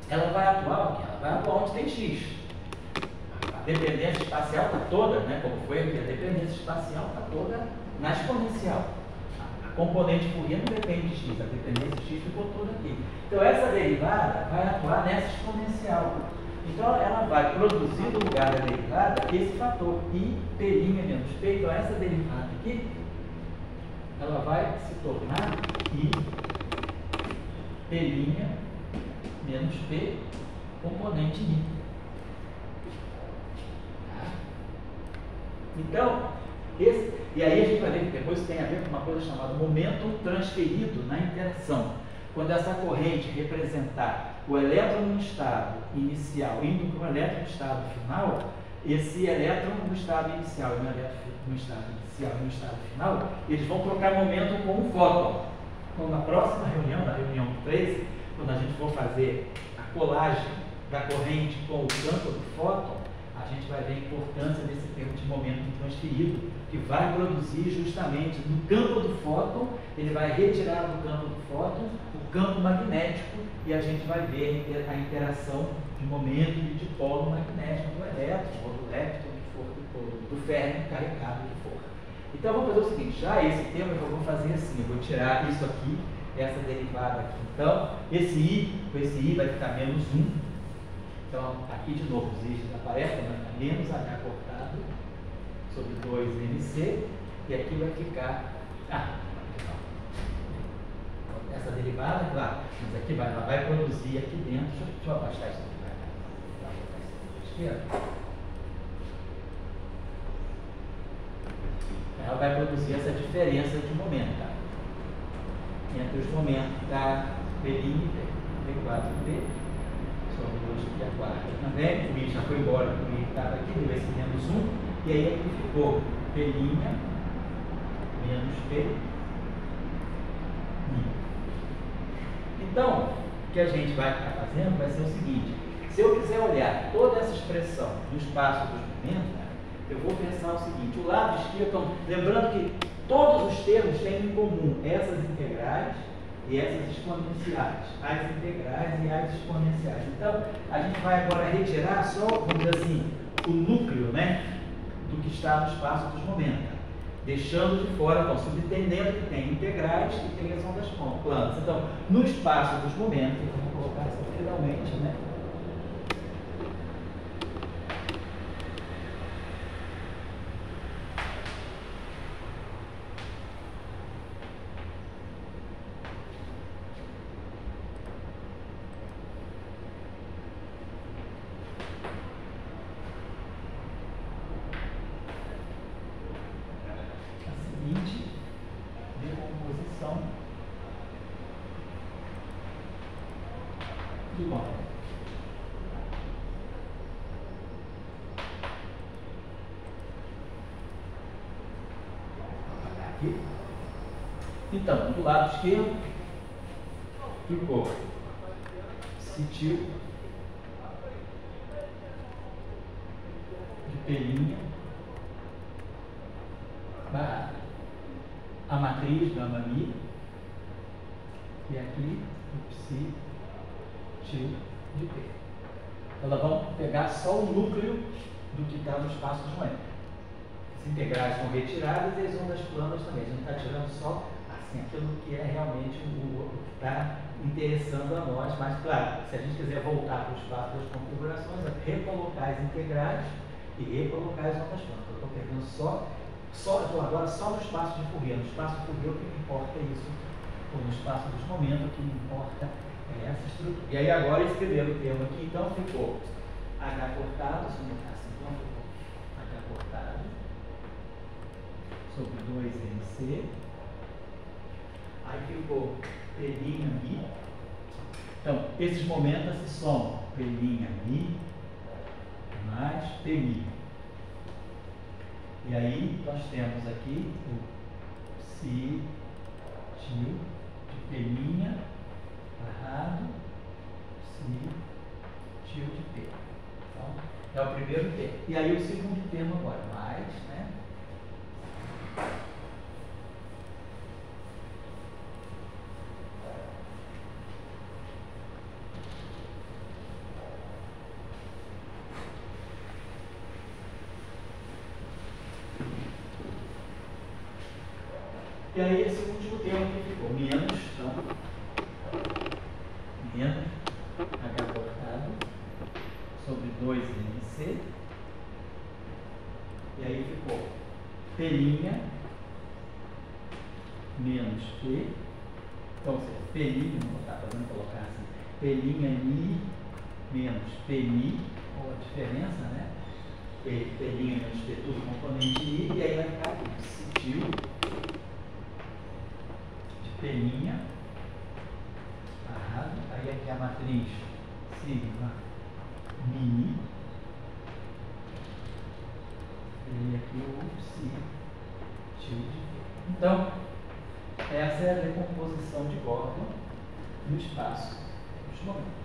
ela vai atuar o quê? Ela vai atuar onde tem x. A dependência espacial está toda, né, como foi aqui, a dependência espacial está toda na exponencial. A componente Fourier não depende de x, a dependência de x ficou toda aqui. Então, essa derivada vai atuar nessa exponencial. Então, ela vai produzir no lugar da derivada esse fator I, P' menos P. Então, essa derivada aqui, ela vai se tornar I, P' menos P, componente I. Tá? Então, e aí a gente vai ver que depois tem a ver com uma coisa chamada momento transferido na interação. Quando essa corrente representar o elétron no estado inicial indo para o elétron no estado final, esse elétron no estado inicial e no elétron no estado inicial e no estado final, eles vão trocar momento com um fóton. Então, na próxima reunião, na reunião 13, quando a gente for fazer a colagem da corrente com o campo do fóton, a gente vai ver a importância desse termo de momento transferido, que vai produzir justamente no campo do fóton, ele vai retirar do campo do fóton o campo magnético e a gente vai ver a interação de momento e de dipolo magnético do elétron, ou do lepton, que for, do férmio carregado que for. Então, vamos fazer o seguinte, já esse termo eu vou fazer assim, eu vou tirar isso aqui, essa derivada aqui. Então, esse I vai ficar menos 1. Então, aqui de novo, os i's aparecem, vai ficar menos H cortado sobre 2MC, e aqui vai ficar, essa derivada, claro, mas aqui ela vai produzir aqui dentro, deixa eu abaixar isso aqui para cá, esquerda. Ela vai produzir essa diferença de momento, tá? Entre os momentos da P' P4P, sobre 2 a 4 também, o I já foi embora, o I estava aqui, deu esse menos 1, e aí aqui ficou P' menos P I. Então, o que a gente vai estar fazendo vai ser o seguinte, se eu quiser olhar toda essa expressão no espaço dos momentos, eu vou pensar o seguinte, o lado esquerdo, então, lembrando que todos os termos têm em comum essas integrais e essas exponenciais, as integrais e as exponenciais. Então, a gente vai agora retirar só, vamos dizer assim, o núcleo, né, do que está no espaço dos momentos, deixando de fora, então, subentendendo que tem integrais e tem as ondas planas. Então, no espaço dos momentos, eu vou colocar isso aqui finalmente, né? Então, do lado esquerdo, ficou cetil de P' barra a matriz gama mi, e aqui o psi til de P. Então, nós vamos pegar só o núcleo do que está no espaço dos momentos. As integrais são retiradas e as ondas planas também. A gente está tirando só aquilo que é realmente o que está interessando a nós, mas claro, se a gente quiser voltar para o espaço das configurações, é recolocar as integrais e recolocar as ondas planas. Eu estou pegando estou agora só no espaço de Fourier. No espaço de Fourier o que importa é isso, ou no espaço dos momentos o que importa é essa estrutura. E aí agora esse primeiro termo aqui, então ficou H cortado, se não está assim, então ficou H cortado sobre 2MC. Aí ficou P' mi. Então, esses momentos se somam P' mi mais P'mi. E aí nós temos aqui o psi til de P' barrado psi til de P. Então, É o primeiro termo. E aí o segundo termo agora, mais, né? E aí esse último termo que ficou menos, então, menos H cortado sobre 2MC. E aí ficou P' menos P. Então, ou seja, P', vamos colocar assim, P'I menos P'I, ou a diferença, né? P' menos P, tudo componente I, e aí vai ficar aqui, tio de P', barrado, aí aqui a matriz sigma mini, e aqui o psi tio de P. Então, essa é a decomposição de Gordon no espaço dos momentos.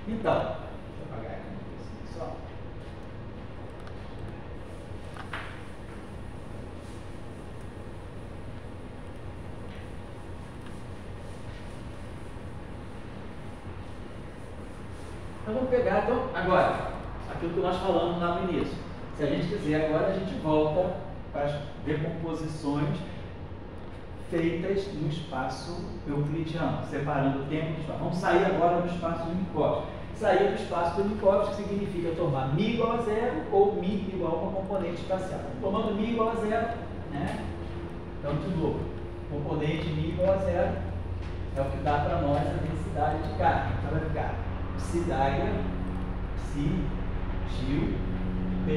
Então, deixa eu apagar aqui um pouquinho só. Então vamos pegar, então, agora, aquilo que nós falamos lá no início. Se a gente quiser, agora a gente volta para as decomposições feitas no espaço euclidiano, separando o tempo do espaço. Vamos sair agora do espaço do Minkowski. Sair do espaço do Minkowski significa tomar μ igual a zero ou μ igual a uma componente espacial. Tomando μ igual a zero, né? Então, de novo, componente μ igual a zero é o que dá para nós a densidade de carga. Então, vai ficar psi d'Agra, psi, tio, P',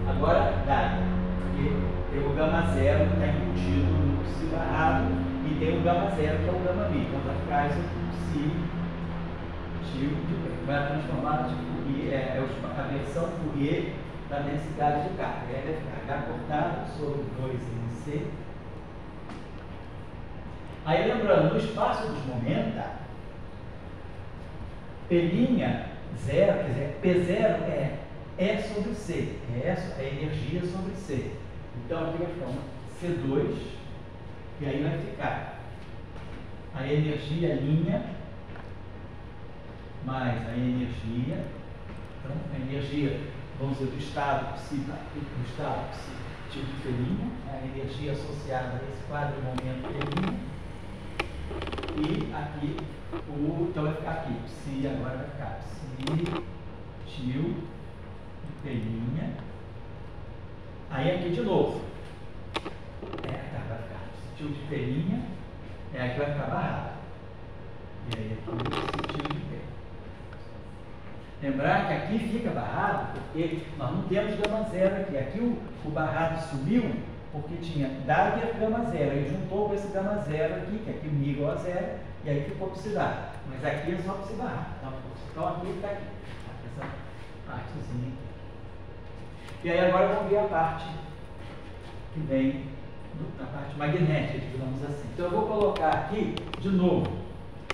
agora d'Agra, porque tem o gama zero que está embutido no psi barrado e tem o gama zero que é o gama μ. Então, vai ficar isso aqui, psi, tio, de vai transformar de Fourier, a versão Fourier da densidade de carga. E aí vai ficar H cortado sobre 2MC. Aí lembrando, no espaço dos momenta, P' zero, quer dizer, P0 é E sobre C, é a energia sobre C. Então aqui vai ficar C2, e aí vai ficar a energia linha mais a energia, então a energia, vamos dizer, do estado psi, tipo de P', a energia associada a esse quadro momento P'. E aqui, então vai ficar aqui, psi, agora vai ficar psi, tio, P'. Aí aqui de novo, vai ficar tio de P', aqui vai ficar barrado. E aí aqui psi, tio de P'. Lembrar que aqui fica barrado, porque nós não temos gama zero aqui. Aqui o barrado sumiu, porque tinha Dagger gama zero, aí juntou com esse gama zero aqui, que aqui μ igual a zero, e aí ficou psi d'Agra. Mas aqui é só psi barrado. Então aqui está aqui, essa partezinha aqui. E aí agora vamos ver a parte que vem da parte magnética, digamos assim. Então eu vou colocar aqui de novo.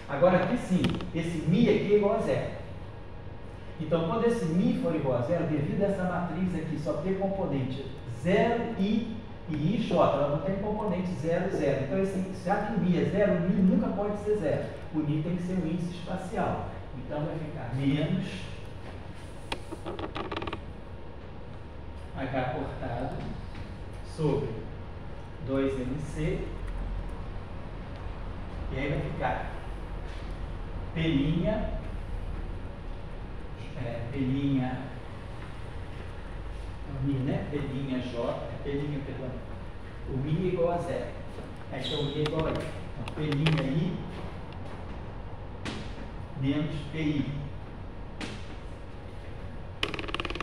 Agora aqui sim, esse μ aqui é igual a zero. Então quando esse μ for igual a zero, devido a essa matriz aqui só ter componente 0, I e IJ, ela não tem componente 0, 0. Então, já que o μ é 0, o μ nunca pode ser 0. O μ tem que ser um índice espacial. Então, vai ficar menos H cortado sobre 2MC. E aí vai ficar P', o μ, né? P', perdão. O μ é igual a zero. Então, o μ é igual a I. Então, P'I menos PI.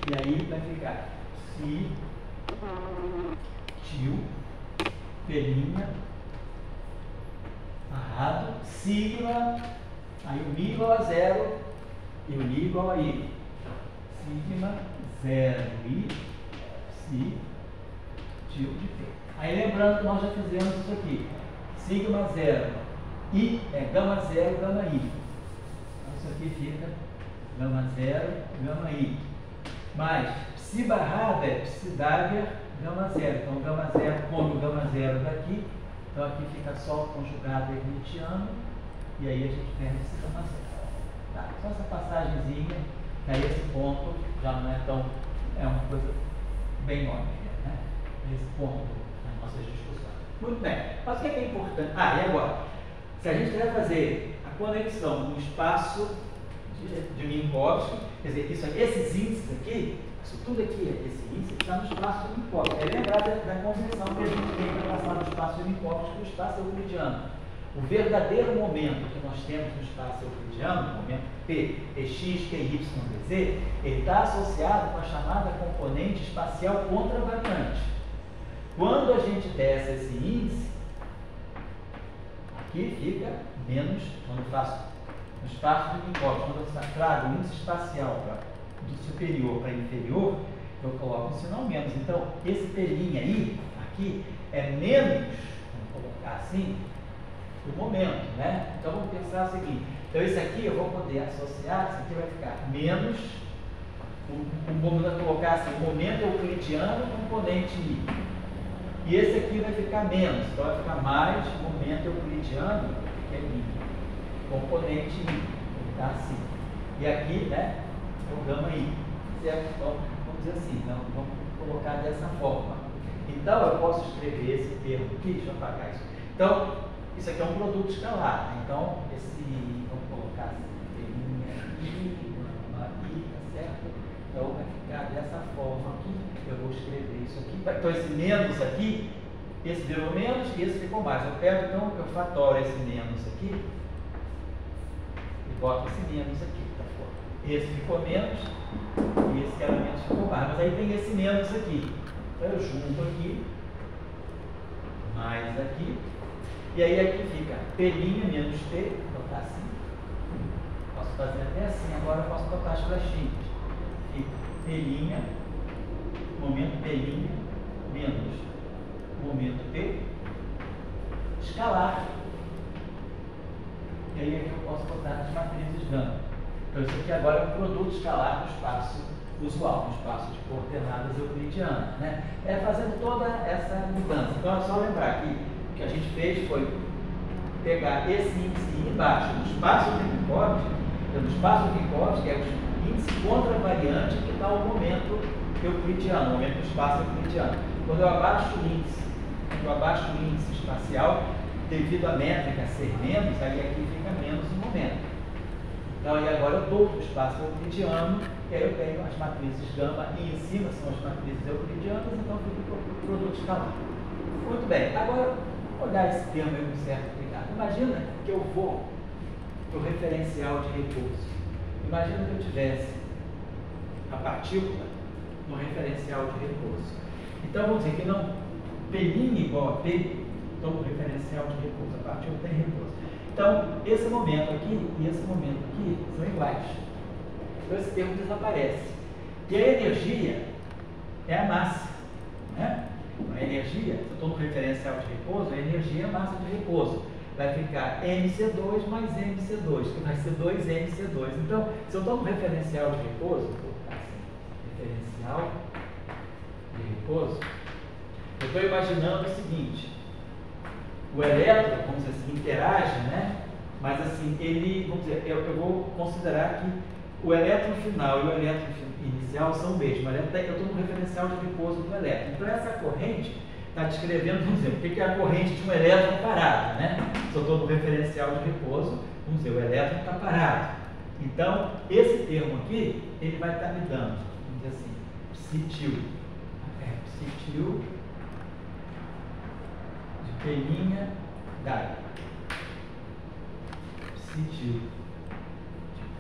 E aí vai ficar psi, tio, P', barrado, sigma, aí o μ igual a zero e o μ igual a I. Sigma, 0I, psi, tio de P. Aí lembrando que nós já fizemos isso aqui. Sigma 0 I é gama 0, gama I. Então isso aqui fica gama 0, gama I. Mais psi barrada é psi dagger, gama 0. Então gama 0, come o gama 0 daqui. Então aqui fica só o conjugado hermitiano. E aí a gente perde esse gama 0. Tá? Só essa passagenzinha, que aí esse ponto já não é tão. É uma coisa bem óbvia, né? Esse ponto nas nossas discussões. Muito bem. Mas o que é importante? Ah, e agora? Se a gente quiser fazer a conexão no espaço de Minkowski, quer dizer, esses índices aqui, isso tudo aqui, esse índice está no espaço de Minkowski. É lembrar da convenção que a gente tem para passar do espaço de Minkowski para o espaço euclidiano. O verdadeiro momento que nós temos no espaço euclidiano, o momento P, EX, QY, DZ, ele está associado com a chamada componente espacial contravariante. Quando a gente desce esse índice, aqui fica menos, quando eu faço no espaço de Minkowski, quando eu trago o índice espacial do superior para inferior, eu coloco um sinal menos. Então, esse P' aí, aqui, é menos, vamos colocar assim, o momento, né? Então vamos pensar o seguinte, então esse aqui eu vou poder associar, esse aqui vai ficar menos, vamos colocar assim, o momento euclidiano componente I. E esse aqui vai ficar menos, então vai ficar mais momento euclidiano, que é I, componente I, tá assim. E aqui, né, é o gama I, certo? Então, vamos dizer assim, então, vamos colocar dessa forma. Então eu posso escrever esse termo aqui, deixa eu apagar isso. Então, isso aqui é um produto escalar, né? Então, vamos colocar assim, I, tá certo? Então, vai ficar dessa forma aqui, eu vou escrever isso aqui. Então, esse menos aqui, esse virou menos e esse ficou mais. Eu pego, então, eu fatoro esse menos aqui e boto esse menos aqui, tá fora. Esse ficou menos e esse que era menos ficou mais. Mas aí tem esse menos aqui. Então, eu junto aqui, mais aqui. E aí aqui fica P' menos T, vou botar assim. Posso fazer até assim, agora eu posso botar as flechinhas. Fica P', momento P' menos momento P, escalar. E aí aqui eu posso botar as matrizes gama. Então isso aqui agora é um produto escalar no espaço usual, no espaço de coordenadas euclidianas, né? É fazendo toda essa mudança. Então é só lembrar que o que a gente fez foi pegar esse índice embaixo no espaço de Minkowski, que é o índice contravariante que dá o momento euclidiano, o momento do espaço euclidiano. Quando eu abaixo o índice espacial, devido à métrica ser menos, aí aqui fica menos o momento. Então aí agora eu estou no espaço euclidiano, e aí eu tenho as matrizes gama e em cima são as matrizes euclidianas, então fica o produto escalar. Muito bem, agora vou olhar esse termo aí com certo cuidado. Imagina que eu vou para o referencial de repouso. Imagina que eu tivesse a partícula no referencial de repouso. Então vamos dizer que não P' igual a P, então o referencial de repouso, a partícula tem repouso. Então, esse momento aqui e esse momento aqui são iguais. Então esse termo desaparece. E a energia é a massa, né? A energia, se eu estou no referencial de repouso, a energia é a massa de repouso. Vai ficar MC2 mais MC2, que vai ser 2MC2. Então, se eu estou no referencial de repouso, vou colocar assim, referencial de repouso, eu estou imaginando o seguinte, o elétron, vamos dizer assim, interage, né? Mas assim, ele, vamos dizer, eu vou considerar que o elétron final e o elétron inicial são o mesmo. Eu estou no referencial de repouso do elétron. Então essa corrente está descrevendo, vamos dizer, o que é a corrente de um elétron parado, né? Se eu estou no referencial de repouso, vamos dizer, o elétron está parado. Então, esse termo aqui, ele vai estar me dando, vamos dizer assim, psi-til. Psi-til de P' dagger. Psi-til de P.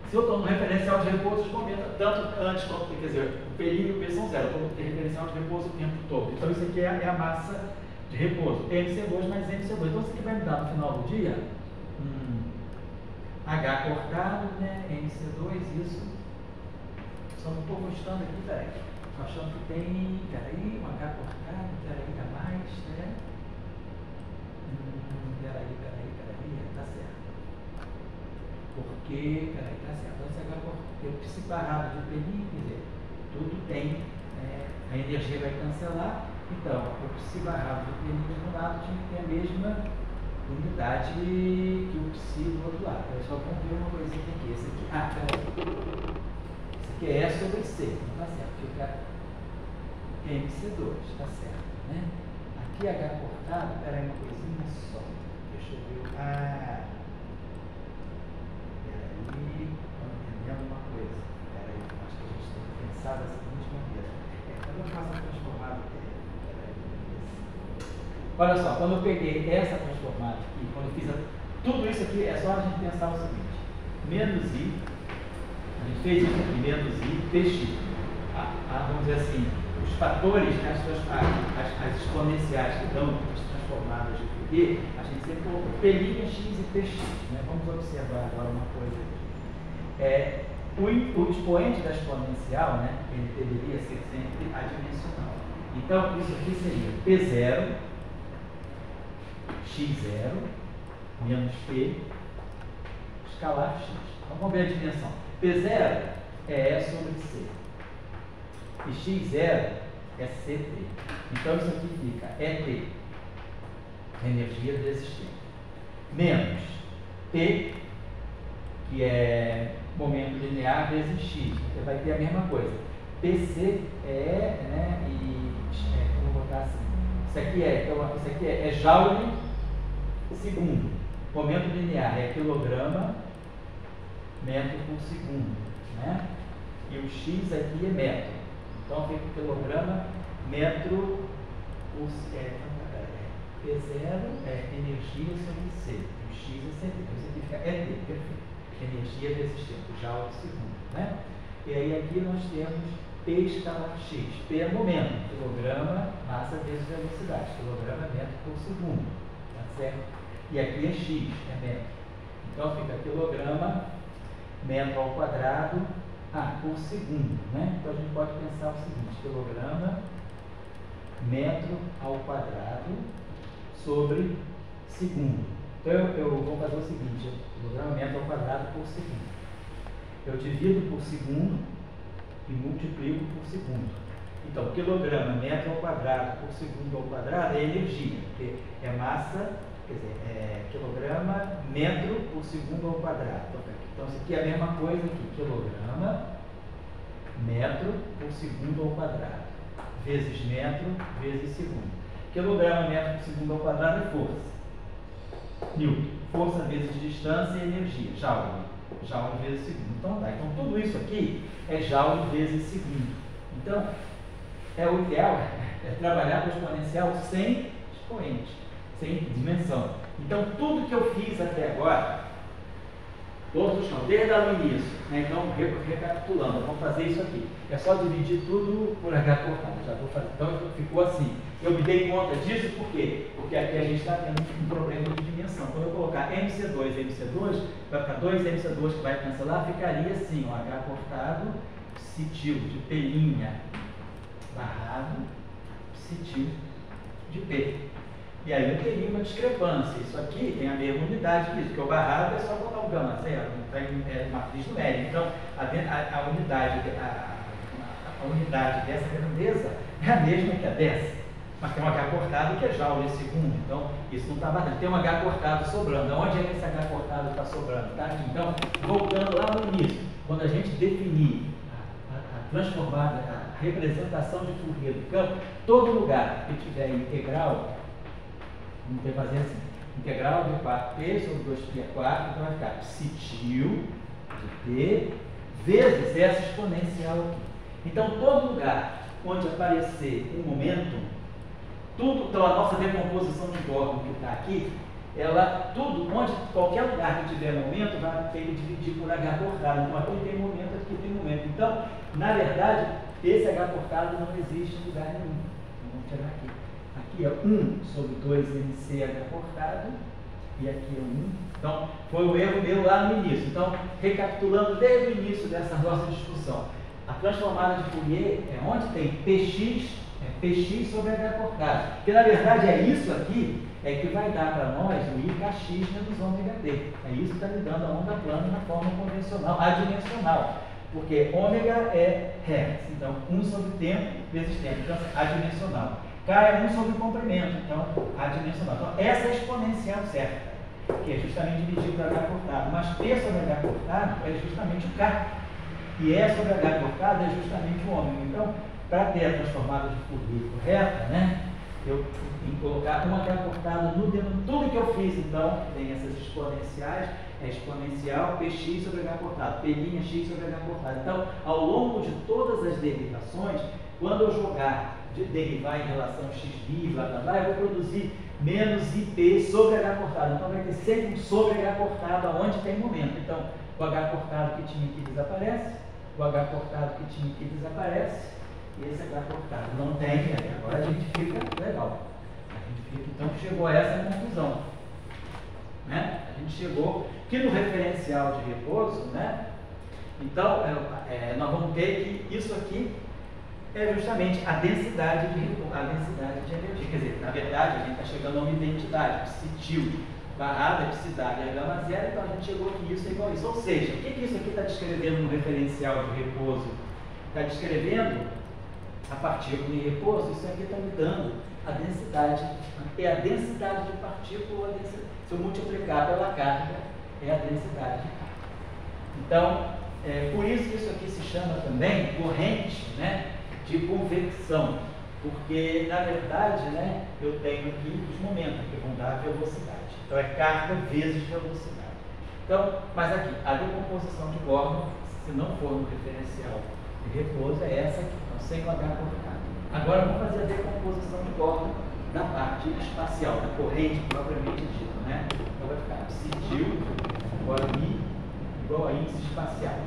Se eu estou no referencial de repouso, tanto antes quanto, quer dizer, o P' e o P são zero, eu estou no referencial de repouso o tempo todo. Então isso aqui é a massa de repouso, MC2 mais MC2. Então isso aqui vai me dar no final do dia H cortado, né? MC2, isso. Só não estou gostando aqui, peraí. Estou achando que tem, peraí, um H cortado, peraí, a mais, né? tá certo. Porque, tá certo. Então, se agora eu separado de pelinho, quer dizer, tudo tem, a energia vai cancelar. Então, o psi barrado do pelinho de um lado tinha que ter a mesma unidade que o psi do outro lado. Eu só vamos ver uma coisinha aqui. Esse aqui, esse aqui é E sobre C, não tá certo. Fica MC2, tá certo, né? Aqui H cortado, peraí, uma coisinha só. Deixa eu ver. Peraí, estamos entendendo uma coisa. Peraí, acho que a gente tem que pensar da seguinte maneira. Quando eu faço a transformada, olha só, quando eu peguei essa transformada aqui, quando eu fiz tudo isso aqui, é só a gente pensar o seguinte: menos I, a gente fez isso aqui, menos I, px. Vamos dizer assim, os fatores, né, as exponenciais que dão as transformadas de Fourier, a gente sempre colocou pelinha x e px. Né? Vamos observar agora uma coisa aqui. O expoente da exponencial, né, ele deveria ser sempre adimensional. Então, isso aqui seria P0, x0, menos P, escalar x. Então, vamos ver a dimensão. P0 é E sobre C. E x0 é CT. Então, isso aqui fica ET, energia desistente, menos P, que é momento linear vezes x. Você vai ter a mesma coisa. PC né, vou botar assim. Isso aqui é joule segundo. Momento linear é quilograma metro por segundo, né? E o x aqui é metro. Então fica quilograma metro por P0 é energia sobre C. O x é CT. Então isso aqui fica ET, perfeito. Energia vezes tempo, joule segundo, né? E aí aqui nós temos P escalar x. P é momento, quilograma, massa vezes velocidade, quilograma metro por segundo, tá certo? E aqui é x, é metro. Então fica quilograma metro ao quadrado por segundo, né? Então a gente pode pensar o seguinte: quilograma metro ao quadrado sobre segundo. Então eu vou fazer o seguinte: quilograma metro ao quadrado por segundo. Eu divido por segundo e multiplico por segundo. Então, quilograma metro ao quadrado por segundo ao quadrado é energia, porque é massa, quer dizer, é quilograma metro por segundo ao quadrado. Então, isso aqui é a mesma coisa aqui: quilograma metro por segundo ao quadrado, vezes metro, vezes segundo. Quilograma metro por segundo ao quadrado é força. Newton, força vezes distância e energia, joule. Joule vezes segundo. Então, então tudo isso aqui é joule vezes segundo. Então, o ideal é trabalhar com exponencial sem expoente, sem dimensão. Então, tudo que eu fiz até agora, todos não, desde o início, né? Então, recapitulando, vamos fazer isso aqui. É só dividir tudo por H cortado. Já vou fazer. Então, ficou assim. Eu me dei conta disso por quê? Porque aqui a gente está tendo um problema de dimensão. Quando eu colocar MC2, MC2, vai ficar 2MC2 que vai cancelar, ficaria assim, ó, H cortado, psitil de pelinha barrado, psitil de P. E aí eu teria uma discrepância. Isso aqui tem a mesma unidade disso, porque o barrado é só botar o gama zero, não tem matriz numérica. Então, a unidade dessa grandeza é a mesma que a dessa. Mas tem um H cortado que é joule segundo, então isso não está batendo. Tem um H cortado sobrando. Onde é que esse H cortado está sobrando? Está aqui. Então, voltando lá no início, quando a gente definir a transformada, a representação de Fourier do campo, todo lugar que tiver integral, vamos ter que fazer assim: integral de 4P sobre 2P é 4, então vai ficar psitil de P vezes essa exponencial aqui. Então, todo lugar onde aparecer um momento, então a nossa decomposição de Gordon que está aqui, qualquer lugar que tiver momento, vai ter que dividir por H cortado. Então aqui tem momento, aqui tem momento. Então, na verdade, esse H cortado não existe em lugar nenhum. Vamos tirar aqui. Aqui é 1 sobre 2MC H cortado, e aqui é 1. Então, foi o erro meu lá no início. Então, recapitulando desde o início dessa nossa discussão, a transformada de Fourier é onde tem Px, é Px sobre H cortado. Porque na verdade é isso aqui que vai dar para nós o IKx menos ômega t. É isso que está me dando a onda plana na forma convencional, adimensional. Porque ômega é hertz, então 1 sobre tempo vezes tempo, então adimensional. K é 1 sobre comprimento, então adimensional. Então essa é a exponencial certa, que é justamente dividido por H cortado. Mas P sobre H cortado é justamente o K. E E sobre H cortado é justamente o ômega. Então, para ter a transformada de Fourier correta, né, eu tenho que colocar um H cortado no denominador. Tudo que eu fiz, então, tem essas exponenciais, é exponencial Px sobre H cortado, P' x sobre H cortado. Então, ao longo de todas as derivações, quando eu jogar de derivar em relação x bi, blá blá blá, eu vou produzir menos IP sobre H cortado. Então, vai ter sempre um sobre H cortado aonde tem momento. Então, o H cortado que tinha aqui desaparece, o H cortado que tinha aqui desaparece, e esse H cortado não tem, aí agora a gente fica legal. A gente fica, então, chegou a essa conclusão. Né? A gente chegou que no referencial de repouso, né? Então, nós vamos ter que isso aqui é justamente a densidade de energia. Quer dizer, na verdade, a gente está chegando a uma identidade, psitil barrada, psidade é gama zero, então a gente chegou que isso é igual a isso. Ou seja, o que isso aqui está descrevendo no referencial de repouso? Está descrevendo a partícula em repouso, isso aqui está me dando a densidade, é a densidade de partícula, se eu multiplicar pela carga, é a densidade de carga. Então, por isso que isso aqui se chama também corrente, né, de convecção, porque na verdade, né, eu tenho aqui os momentos que vão dar a velocidade. Então é carga vezes velocidade. Então, mas aqui, a decomposição de Gordon, se não for no referencial de repouso, é essa aqui, então sem o H cortado. Agora vamos fazer a decomposição de Gordon da parte espacial, da corrente propriamente dita, né? Então vai ficar psi-til igual a índice espacial.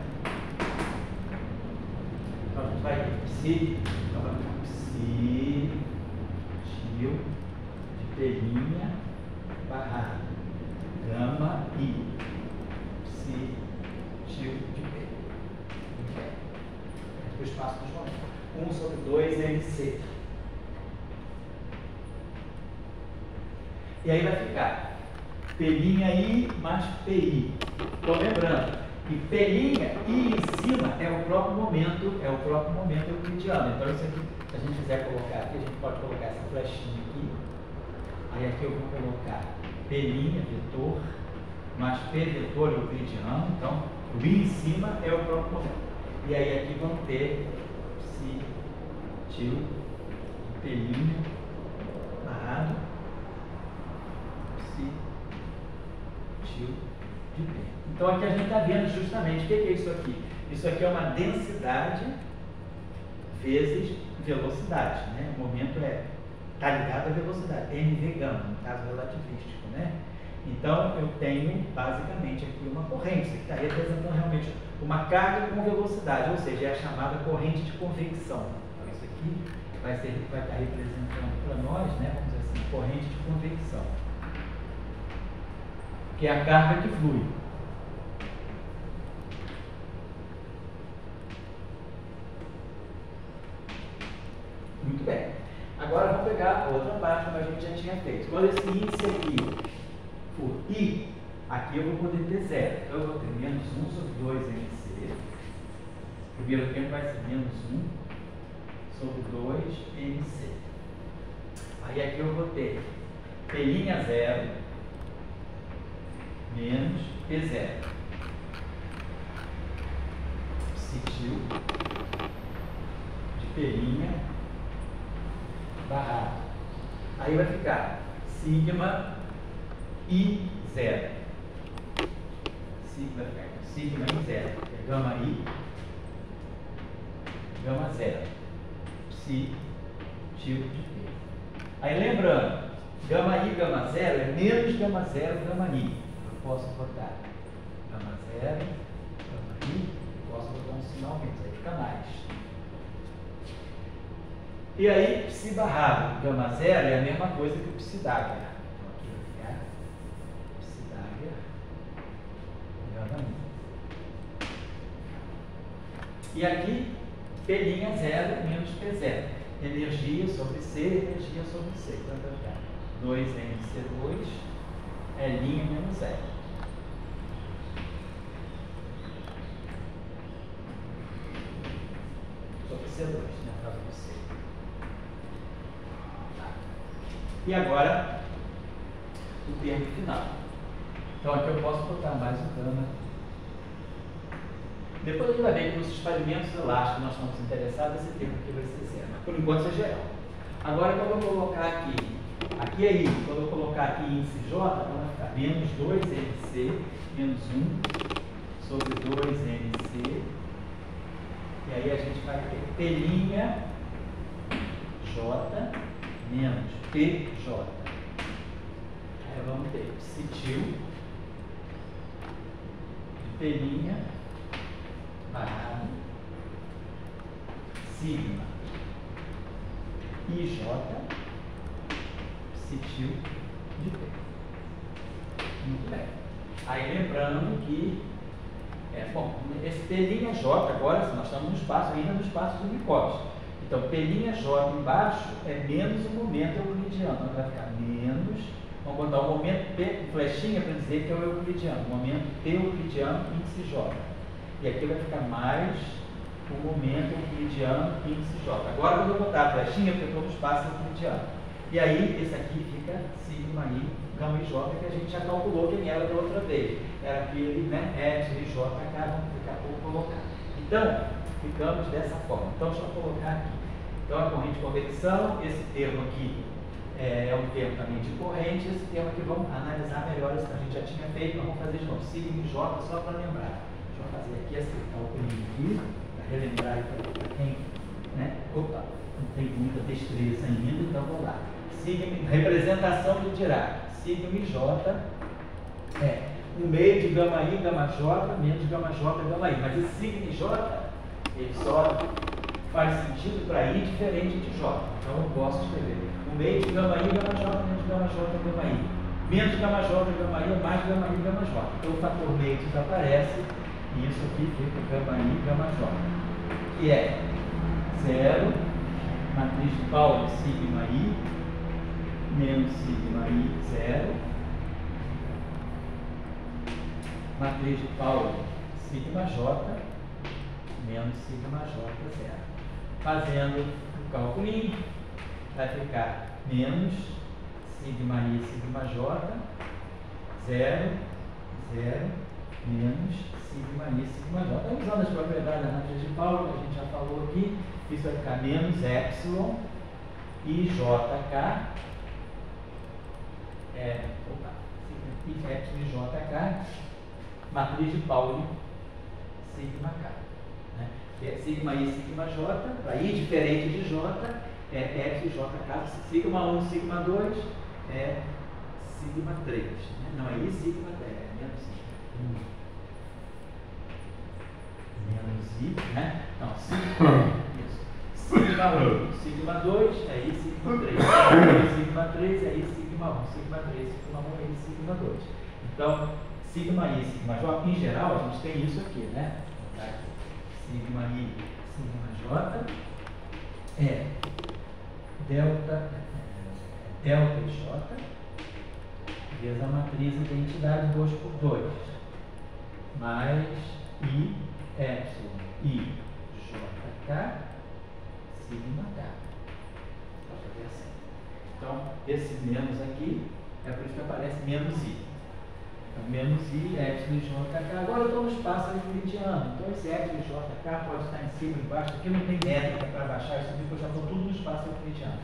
Então a gente vai ter psi, então vai ficar psi-til de pelinha barra gama I, psi-til de P. O espaço dos momentos. 1 sobre 2 MC. E aí vai ficar P' I mais PI. Estou lembrando que P' I em cima é o próprio momento euclidiano. Então, isso aqui, se a gente quiser colocar aqui, a gente pode colocar essa flechinha aqui. Aí aqui eu vou colocar P' vetor mais P vetor euclidiano. Então, o I em cima é o próprio momento. E aí aqui vamos ter psi-til P' barrado psi-til de P. Então aqui a gente está vendo justamente o que é isso aqui. Isso aqui é uma densidade vezes velocidade, né? O momento está ligado à velocidade, mv gama, no caso relativístico, né? Então eu tenho basicamente aqui uma corrente, que está representando realmente uma carga com velocidade, ou seja, é a chamada corrente de convecção. Então isso aqui vai estar representando para nós, né? Vamos dizer assim, corrente de convecção, que é a carga que flui. Muito bem. Agora vamos pegar a outra parte, como a gente já tinha feito. Quando esse índice aqui for I, aqui eu vou poder ter zero. Então eu vou ter menos 1 sobre 2 MC. O primeiro tempo vai ser menos 1 sobre 2 MC. Aí aqui eu vou ter P'0 menos P0. Psi-til de P' barrado. Aí vai ficar sigma I0. Sigma I0, que é gama I, gama 0. Psi-til de P. Aí lembrando, gama I, gama 0 é menos gama 0, gama I. Eu posso botar gama 0, gama I, posso botar um sinal menos, aí fica mais. E aí, psi barrado gama 0 é a mesma coisa que o psi dagger. Então aqui vai ficar psi dagger gama I. E aqui, P'0 menos P0. energia sobre C, energia sobre C. Então vai ficar 2mc2 L menos L. Sobre C2, né? Por causa do C. E agora, o termo final. Então aqui eu posso botar mais um gama. Depois a gente vai ver que nos experimentos elásticos nós estamos interessados, esse termo aqui vai ser zero. Por enquanto isso é geral. Agora quando eu colocar aqui é I, quando eu colocar aqui índice J, então vai ficar menos 2mc menos 1 sobre 2mc. E aí a gente vai ter P' J menos PJ. Aí vamos ter psitil de P' barrado sigma IJ psitil de P. Muito bem. Aí lembrando que esse P'J agora, nós estamos no espaço, ainda no espaço de Minkowski. Então, P'J embaixo é menos o momento euclidiano. Então, vai ficar menos, vamos botar o momento P, flechinha para dizer que é o euclidiano. O momento P euclidiano, índice J. E aqui vai ficar mais o momento euclidiano, índice J. Agora eu vou botar a flechinha porque eu estou no espaço euclidiano. E aí, esse aqui fica sigma I, gama IJ, que a gente já calculou quem era da outra vez. Era aquele, né, epsilon IJ, vamos daqui a pouco colocar. Então, ficamos dessa forma. Então, deixa eu colocar aqui. Então, a corrente de convecção, esse termo aqui é um termo também de corrente, esse termo aqui vamos analisar melhor, isso que a gente já tinha feito, mas vamos fazer de novo. Sigma IJ, só para lembrar. Deixa eu fazer aqui esse cálculo aqui, para relembrar aí para quem, né? Opa, não tem muita destreza ainda, então vamos lá. Sigma, representação do Dirac. Sigma IJ é 1 meio de gama I, gama J, menos gama J, gama I. Mas esse sigma IJ, ele só faz sentido para I diferente de J. Então eu posso escrever 1 meio de gama I, gama J, menos gama J, gama I. Menos gama J, gama I, mais gama I, gama J. Então o fator meio desaparece e isso aqui fica gama I, gama J. Que é 0, matriz de Pauli, sigma I, menos sigma I, 0. Matriz de Pauli, sigma J, menos sigma J, 0. Fazendo o cálculo, vai ficar menos sigma I, sigma J, 0, 0, menos sigma I, sigma J. Então, usando as propriedades da matriz de Pauli, que a gente já falou aqui, isso vai ficar menos epsilon IJK, epsilon IJK, matriz de Pauli, sigma K. Né? É sigma I, sigma J, para I diferente de J, é epsilon JK, sigma 1, sigma 2, é sigma 3. Né? Não é I, sigma 10, é menos I, né? Não, sigma 1, sigma 2, é I, sigma 3. Sigma 3 é I, sigma 1, sigma 3, sigma 1 é I, sigma 2. Então, sigma I, sigma J, em geral, a gente tem isso aqui, né? Sigma I, sigma J é delta J vezes a matriz identidade 2 por 2 mais I, epsilon I, JK, sigma K. Vou fazer assim. Então, esse menos aqui é por isso que aparece menos I. Então, menos I, epsilon JK. Agora eu estou no espaço euclidiano. Então, esse epsilon JK pode estar em cima e embaixo. Aqui não tem métrica para baixar isso aqui, porque eu já estou tudo no espaço euclidiano.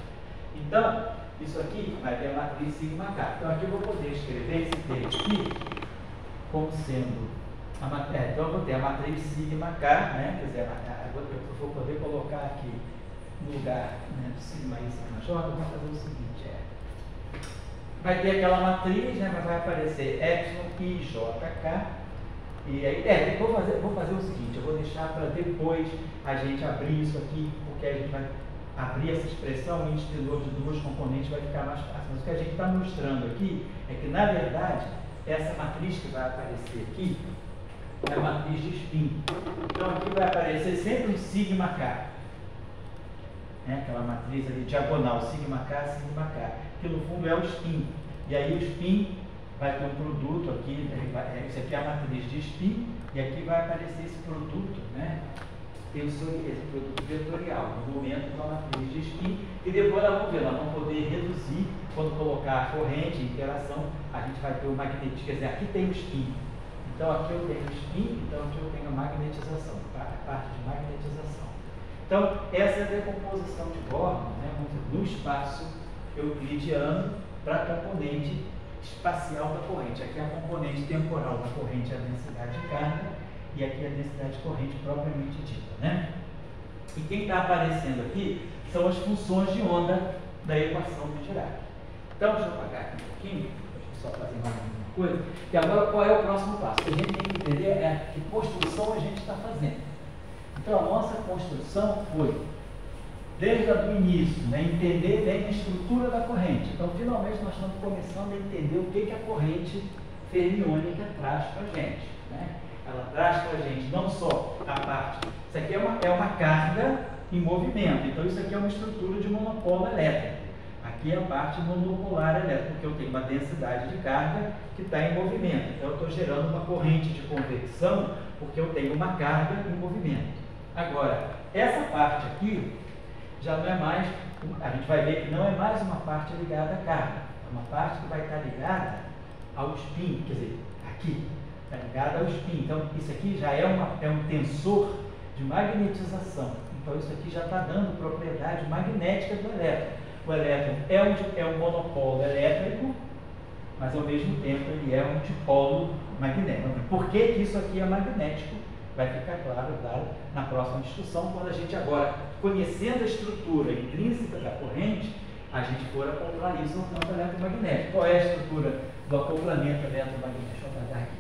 Então, isso aqui vai ter a matriz sigma K. Então, aqui eu vou poder escrever esse termo aqui como sendo a matriz. Então, eu vou ter a matriz sigma K, né? Quer dizer, eu vou poder colocar aqui no lugar, né, do sigma I, sigma J. Vamos fazer o seguinte: vai ter aquela matriz, né, mas vai aparecer epsilon IJK. E aí, vou fazer o seguinte: eu vou deixar para depois a gente abrir isso aqui, porque a gente vai abrir essa expressão, o índice de duas componentes vai ficar mais fácil. Mas o que a gente está mostrando aqui é que, na verdade, essa matriz que vai aparecer aqui é a matriz de spin. Então, aqui vai aparecer sempre um sigma K. né? Aquela matriz ali diagonal, sigma K, que no fundo é o spin. E aí o spin vai ter um produto aqui, isso aqui é a matriz de spin, e aqui vai aparecer esse produto, né? Esse produto vetorial, no momento da matriz de spin, e depois nós vamos ver, nós vamos poder reduzir, quando colocar a corrente, a interação, a gente vai ter o magnetismo, quer dizer, aqui tem o spin, então aqui eu tenho o spin, então aqui eu tenho a magnetização, a parte de magnetização. Então, essa é a decomposição de Born, né, no espaço euclidiano para a componente espacial da corrente. Aqui é a componente temporal da corrente, a densidade de carga, e aqui a densidade de corrente propriamente dita, né? E quem está aparecendo aqui são as funções de onda da equação de Dirac. Então, deixa eu apagar aqui um pouquinho, deixa eu só fazer mais uma coisa. E agora, qual é o próximo passo? O que a gente tem que entender é que construção a gente está fazendo. Então, a nossa construção foi, desde o início, né, entender bem a estrutura da corrente. Então, finalmente, nós estamos começando a entender o que a corrente fermiônica traz para a gente, né? Ela traz para a gente não só a parte... Isso aqui é uma carga em movimento. Então, isso aqui é uma estrutura de monopolo elétrico. Aqui é a parte monopolar elétrica, porque eu tenho uma densidade de carga que está em movimento. Então, eu estou gerando uma corrente de convecção porque eu tenho uma carga em movimento. Agora, essa parte aqui já não é mais... A gente vai ver que não é mais uma parte ligada à carga. É uma parte que vai estar ligada ao spin, quer dizer, aqui. Está ligada ao spin. Então, isso aqui já é um tensor de magnetização. Então, isso aqui já está dando propriedade magnética do elétron. O elétron é um monopolo elétrico, mas ao mesmo tempo ele é um dipolo magnético. Por que isso aqui é magnético? Vai ficar claro na próxima discussão, quando a gente agora, conhecendo a estrutura intrínseca da corrente, a gente for acoplar isso no campo eletromagnético. Qual é a estrutura do acoplamento eletromagnético?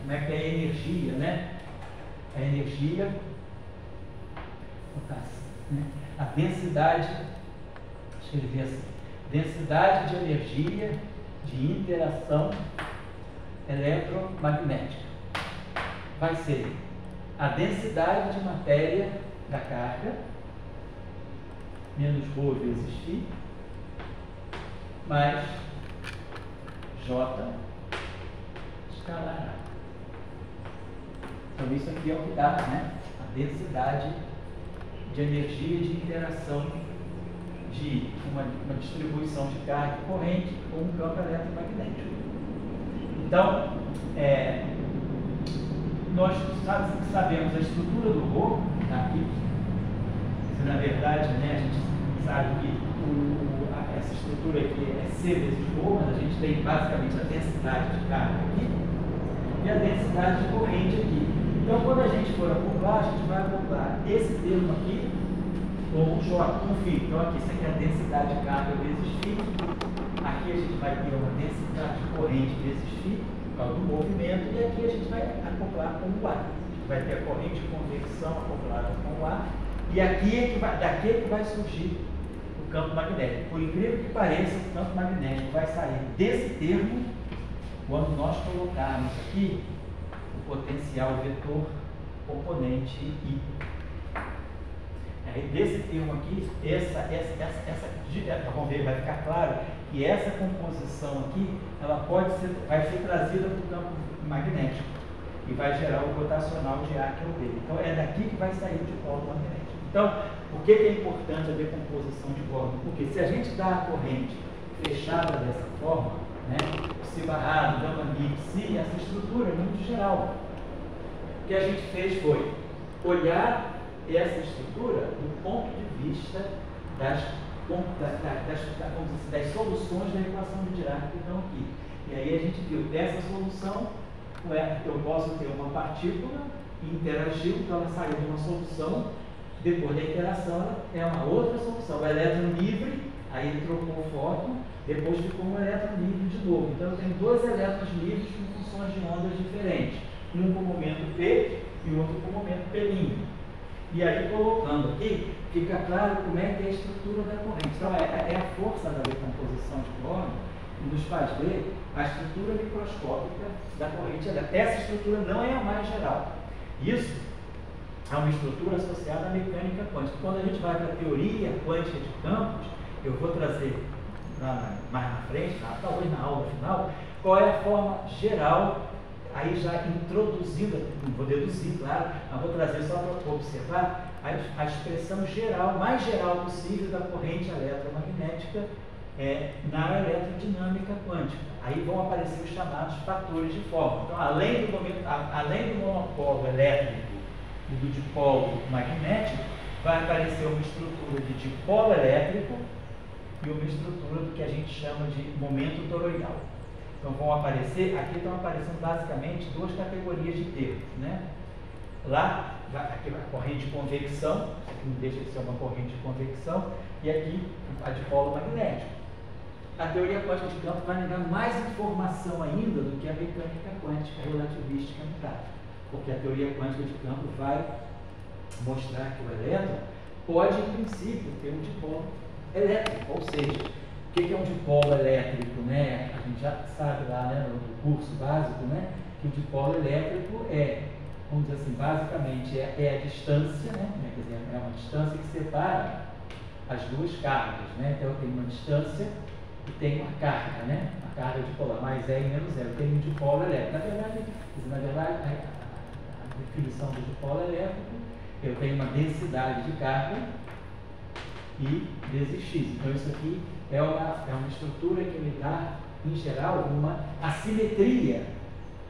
Como é que é a energia, né? A energia, né? A densidade, escrevi assim, densidade de energia de interação eletromagnética. Vai ser a densidade de matéria da carga, menos ρ vezes φ, mais J escalar A. Então, isso aqui é o que dá, né? A densidade de energia de interação de uma distribuição de carga e corrente com um campo eletromagnético. Então, nós sabemos a estrutura do ρ, tá aqui. Na verdade, né, a gente sabe que essa estrutura aqui é C vezes ρ, mas a gente tem basicamente a densidade de carga aqui e a densidade de corrente aqui. Então, quando a gente for acoplar, a gente vai acoplar esse termo aqui com o J, com φ. Então, aqui isso aqui é a densidade de carga vezes φ. Aqui a gente vai ter uma densidade de corrente vezes φ, por causa do movimento, e aqui a gente vai acoplar com o A. A gente vai ter a corrente de convecção acoplada com o A, e aqui daqui é que vai surgir o campo magnético. Por incrível que pareça, o campo magnético vai sair desse termo quando nós colocarmos aqui o potencial vetor componente I. Desse termo aqui, vamos ver, vai ficar claro que essa composição aqui, ela vai ser trazida para o campo magnético e vai gerar o rotacional de A, que é o B. Então, é daqui que vai sair o dipolo magnético. Então, por que é importante a decomposição de Born? Porque se a gente dá a corrente fechada dessa forma, né, psi barrado, gama mix, psi, essa estrutura é muito geral. O que a gente fez foi olhar essa estrutura do ponto de vista das soluções da equação de Dirac que estão aqui. E aí a gente viu dessa solução, eu posso ter uma partícula que interagiu, então ela saiu de uma solução, depois da interação ela é uma outra solução. O elétron livre, aí ele trocou o fóton, depois ficou um elétron livre de novo. Então eu tenho dois elétrons livres com funções de ondas diferentes, um com o momento P e outro com o momento P'. E aí, colocando aqui, fica claro como é que é a estrutura da corrente. Então, é a força da decomposição de Born que nos faz ver a estrutura microscópica da corrente elétrica. Essa estrutura não é a mais geral. Isso É uma estrutura associada à mecânica quântica. Quando a gente vai para a teoria quântica de campos, eu vou trazer mais na frente, talvez na aula final, qual é a forma geral, aí já introduzida, não vou deduzir, claro, mas vou trazer só para observar a expressão geral, mais geral possível da corrente eletromagnética na eletrodinâmica quântica. Aí vão aparecer os chamados fatores de forma. Então, além do monopolo elétrico e do dipolo magnético, vai aparecer uma estrutura de dipolo elétrico e uma estrutura do que a gente chama de momento toroidal. Então vão aparecer, aqui estão aparecendo basicamente duas categorias de termos, né? Lá, aqui a corrente de convecção, isso aqui não deixa de ser uma corrente de convecção, e aqui a dipolo magnético. A teoria quântica de campo vai negar mais informação ainda do que a mecânica quântica relativística no caso, porque a teoria quântica de campo vai mostrar que o elétron pode, em princípio, ter um dipolo elétrico, ou seja, o que é um dipolo elétrico, né? A gente já sabe lá, né, no curso básico, né, que o dipolo elétrico vamos dizer assim, basicamente é a distância, né? Quer dizer, é uma distância que separa as duas cargas, né? Então eu tenho uma distância e tenho uma carga, né? A carga dipolar, mais E e menos E. Eu tenho um dipolo elétrico. Na verdade, a definição do dipolo elétrico, eu tenho uma densidade de carga e vezes x. Então isso aqui é uma estrutura que me dá, em geral, uma assimetria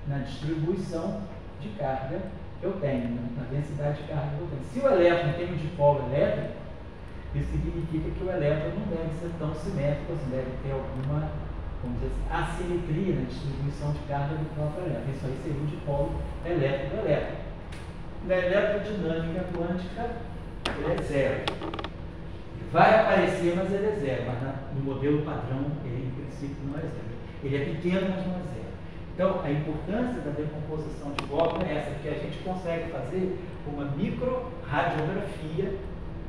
na distribuição de carga que eu tenho, na densidade de carga que eu tenho. Se o elétron tem um dipolo elétrico, isso significa que o elétron não deve ser tão simétrico, assim, deve ter alguma, vamos dizer assim, assimetria na distribuição de carga do próprio elétron. Isso aí seria o dipolo elétrico do elétron. Na eletrodinâmica quântica, ele é zero. Vai aparecer, mas ele é zero. Mas no modelo padrão, ele em princípio não é zero. Ele é pequeno, mas não é zero. Então, a importância da decomposição de Bohr é essa, que a gente consegue fazer uma micro-radiografia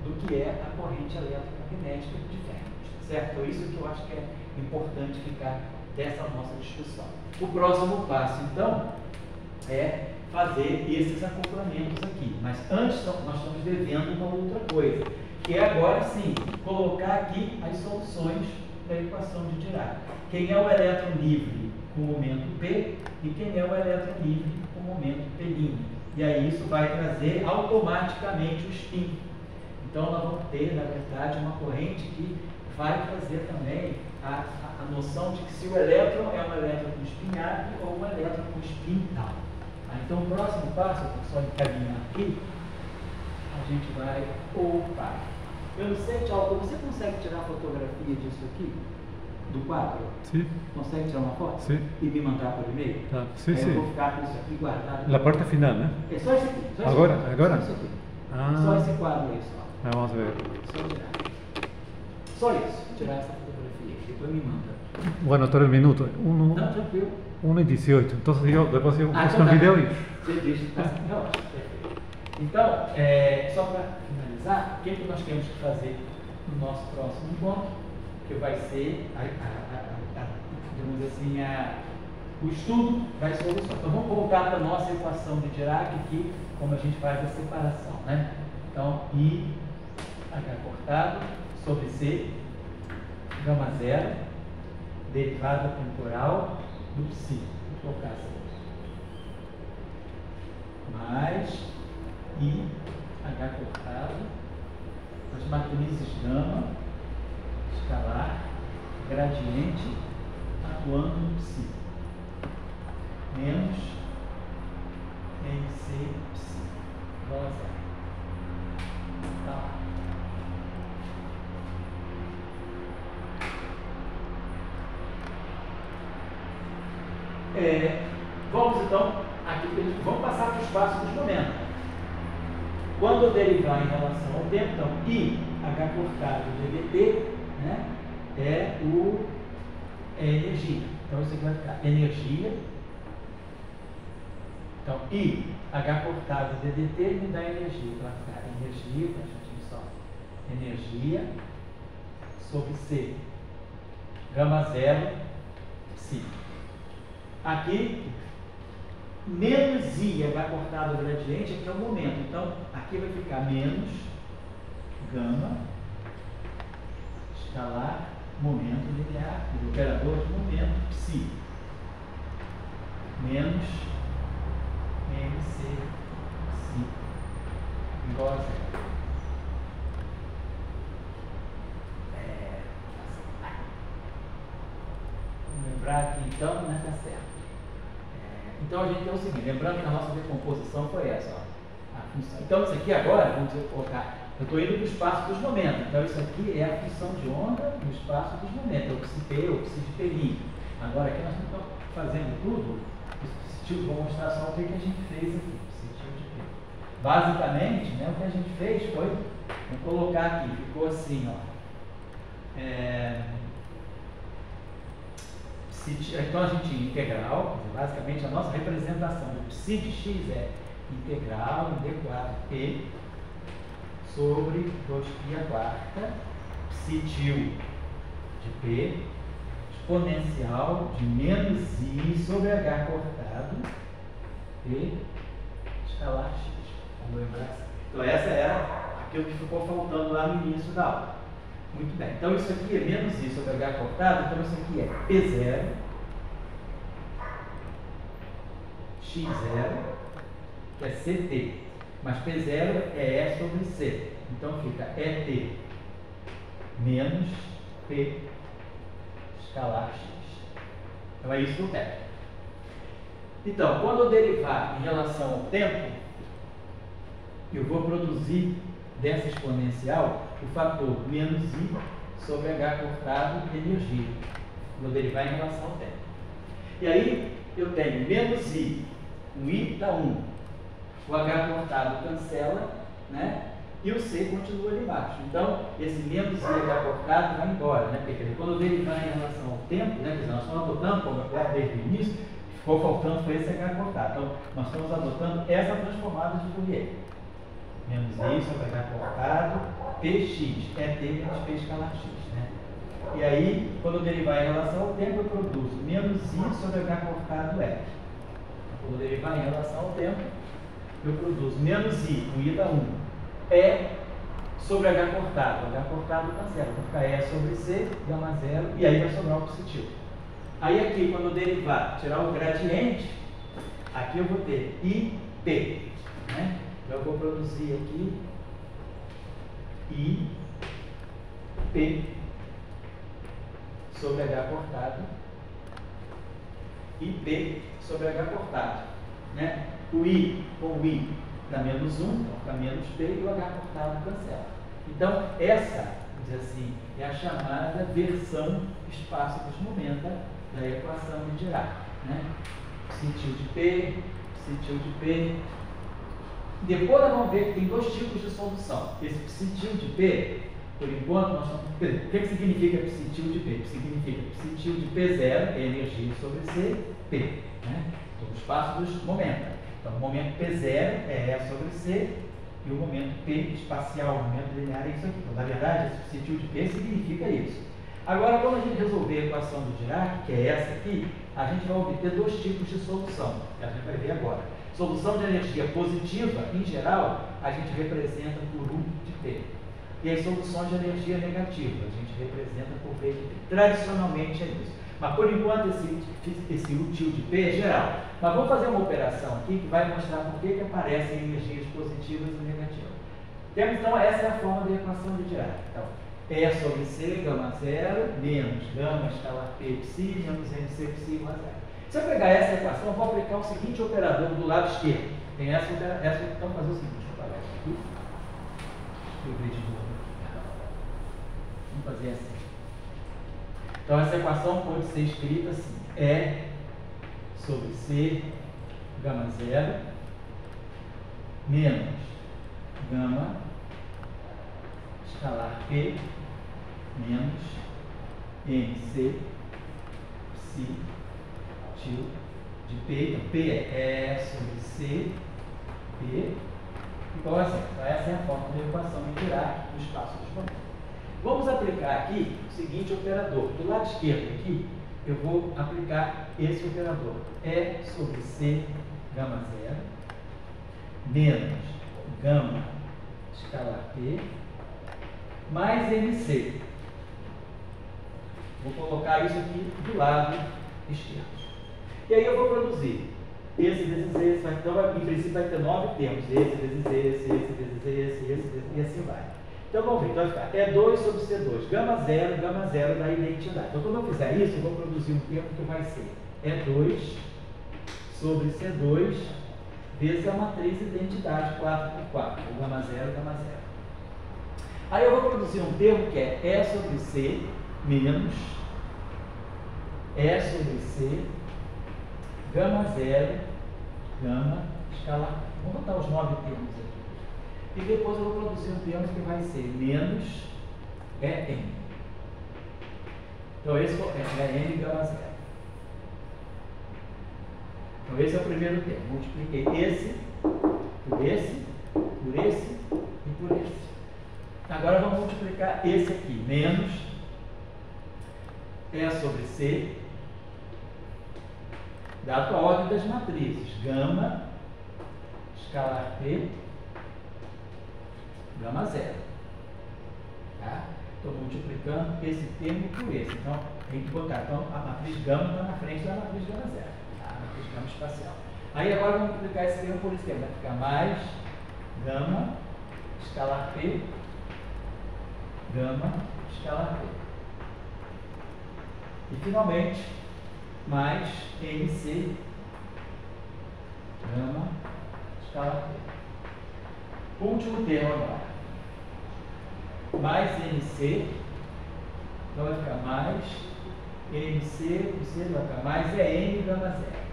do que é a corrente eletromagnética de Fermi, certo? Então, isso que eu acho que é importante ficar dessa nossa discussão. O próximo passo, então, é fazer esses acoplamentos aqui. Mas antes, nós estamos devendo uma outra coisa, que é agora sim, colocar aqui as soluções da equação de Dirac. Quem é o elétron livre com o momento P e quem é o elétron livre com o momento P'. E aí isso vai trazer automaticamente o spin. Então nós vamos ter, na verdade, uma corrente que vai trazer também a noção de que se o elétron é um elétron com spin up ou um elétron com spin down. Então o próximo passo, eu vou só encaminhar aqui, a gente vai... Opa! Eu não sei, Tchau, você consegue tirar a fotografia disso aqui? Do quadro? Sim. Consegue tirar uma foto? Sim. E me mandar por e-mail? Tá. Sim, aí sim. eu vou ficar com isso aqui guardado. La parte final, né? É só isso aqui. Só Agora? aqui. Agora? Só isso aqui. Ah. Só esse quadro aí, só. Vamos ver. Só tirar. Só isso. Tirar essa fotografia. Depois me manda. Bueno, todo el minuto. Não, tranquilo. 1:18. Entonces después yo busco então un tá. video y... Você deixa que tá assim, tá ótimo. Perfeito. Então, só para finalizar, o que nós temos que fazer no nosso próximo encontro, que vai ser, digamos assim, o estudo das soluções. Então, vamos voltar para a nossa equação de Dirac aqui, como a gente faz a separação, né? Então, I, H cortado, sobre C, gama zero, derivada temporal do psi. Vou colocar assim. Mais I, H cortado, as matrizes gama, escalar, gradiente, atuando no psi, menos MC psi, igual a zero. Tá. Vamos então, aqui, vamos passar para os passos dos momentos. Quando eu derivar em relação ao tempo, então, I, H cortado, ddt, né, é energia. Então, isso aqui vai ficar energia. Então, I, H cortado, ddt, me dá energia. Então, vai ficar energia, só, energia sobre C, gama zero, psi. Aqui, menos I, H cortado gradiente, aqui é o momento. Então, aqui vai ficar menos gama escalar momento linear, o operador de momento psi, menos MC psi igual a zero. Vamos lembrar aqui então, né? Tá certo. Então a gente tem o seguinte, lembrando que a nossa decomposição foi essa, ó, a função. Então isso aqui agora, vamos colocar, eu estou indo para o espaço dos momentos. Então isso aqui é a função de onda no espaço dos momentos, é o psi-p ou psi-p'. Agora aqui nós estamos fazendo tudo, vou mostrar só o que a gente fez aqui, psi-p. Basicamente, né, o que a gente fez foi, vou colocar aqui, ficou assim, ó. Então a gente integral, basicamente a nossa representação do psi de x é integral em d4p sobre 2π a quarta, psi-til de p, exponencial de menos i sobre h cortado, p escalar x. Vamos lembrar assim. Então essa era aquilo que ficou faltando lá no início da aula. Muito bem. Então isso aqui é menos i sobre h cortado, então isso aqui é p0, x0, que é ct. Mas p0 é e sobre c. Então fica et menos p escalar x. Então é isso que eu quero. Então, quando eu derivar em relação ao tempo, eu vou produzir dessa exponencial o fator menos i sobre h cortado energia. Vou derivar em relação ao tempo. E aí eu tenho menos i, o i dá 1, o h cortado cancela, né? E o c continua ali embaixo. Então, esse menos i h cortado vai embora, né? Porque quando eu derivar em relação ao tempo, né? Quer dizer, nós estamos adotando, como eu desde o início, ficou faltando foi esse h cortado. Então, nós estamos adotando essa transformada de Fourier. Menos i sobre h cortado, px, é t menos p escalar x, né? E aí, quando eu derivar em relação ao tempo, eu produzo menos i sobre h cortado f. Quando eu derivar em relação ao tempo, eu produzo menos i, o i dá 1, e sobre h cortado cancela, vai ficar e sobre c, gama zero, e aí vai sobrar o positivo. Aí aqui, quando eu derivar, tirar o gradiente, aqui eu vou ter ip, né? Então eu vou produzir aqui ip sobre h cortado e p sobre h cortado, né? O i com o i dá menos 1, então fica menos p e o h cortado cancela. Então essa, vamos dizer assim, é a chamada versão espaço dos momentos da equação de Dirac, né? Psi-til de p, psi-til de p. Depois nós vamos ver que tem dois tipos de solução. Esse psi-til de p, por enquanto, nós estamos... O que significa psi-til de p? Significa psi-til de P0 é energia sobre C, P. Né? Então, o espaço dos momentos. Então, o momento P0 é E sobre C e o momento P espacial, o momento linear é isso aqui. Então, na verdade, esse psi-til de P significa isso. Agora, quando a gente resolver a equação do Dirac, que é essa aqui, a gente vai obter dois tipos de solução, que a gente vai ver agora. Solução de energia positiva, em geral, a gente representa por U de P. E as soluções de energia negativa, a gente representa por V de P. Tradicionalmente é isso. Mas, por enquanto, esse útil de P é geral. Mas vamos fazer uma operação aqui que vai mostrar por que aparecem energias positivas e negativas. Então, essa é a forma da equação de Dirac. Então, E sobre C, gama zero, menos gama escalar P psi, menos MC psi igual a zero. Se eu pegar essa equação, eu vou aplicar o seguinte operador do lado esquerdo. Tem essa então fazer o seguinte, deixa eu apagar isso aqui. Eu vejo de novo. Vamos fazer assim. Então essa equação pode ser escrita assim: E sobre C, gama zero, menos gama escalar P, menos MC psi til de P, então P é E sobre C, P, igual a zero. Então essa é a forma da equação de Dirac no espaço dos momentos. Vamos aplicar aqui o seguinte operador. Do lado esquerdo aqui, eu vou aplicar esse operador. E sobre C, gama zero, menos gama escalar P, mais MC. Vou colocar isso aqui do lado esquerdo. E aí eu vou produzir esse vezes esse, então em princípio vai ter 9 termos, esse vezes esse, e assim vai. Então vamos ver, então vai ficar E2 sobre C2, gama zero da identidade. Então quando eu fizer isso, eu vou produzir um termo que vai ser E2 sobre C2 vezes a matriz identidade 4x4, o gama zero. Aí eu vou produzir um termo que é E sobre C menos E sobre C, gama zero, gama escalar. Vamos botar os 9 termos aqui. E depois eu vou produzir um termo que vai ser menos EN. Então esse é N gama zero. Então esse é o primeiro termo. Multipliquei esse, por esse, por esse e por esse. Agora vamos multiplicar esse aqui, menos E sobre C, dado a ordem das matrizes, gama, escalar P, gama zero. Tá? Estou multiplicando esse termo por esse. Então, tem que botar. Então, a matriz gama está na frente da matriz gama zero. Tá? A matriz gama espacial. Aí, agora, vamos multiplicar esse termo por esse termo. Vai ficar mais gama, escalar P, gama, escalar P. E, finalmente, mais MC, gama, escalar P. Último termo agora. Mais MC, então vai ficar mais MC, vai ficar mais EN gama zero.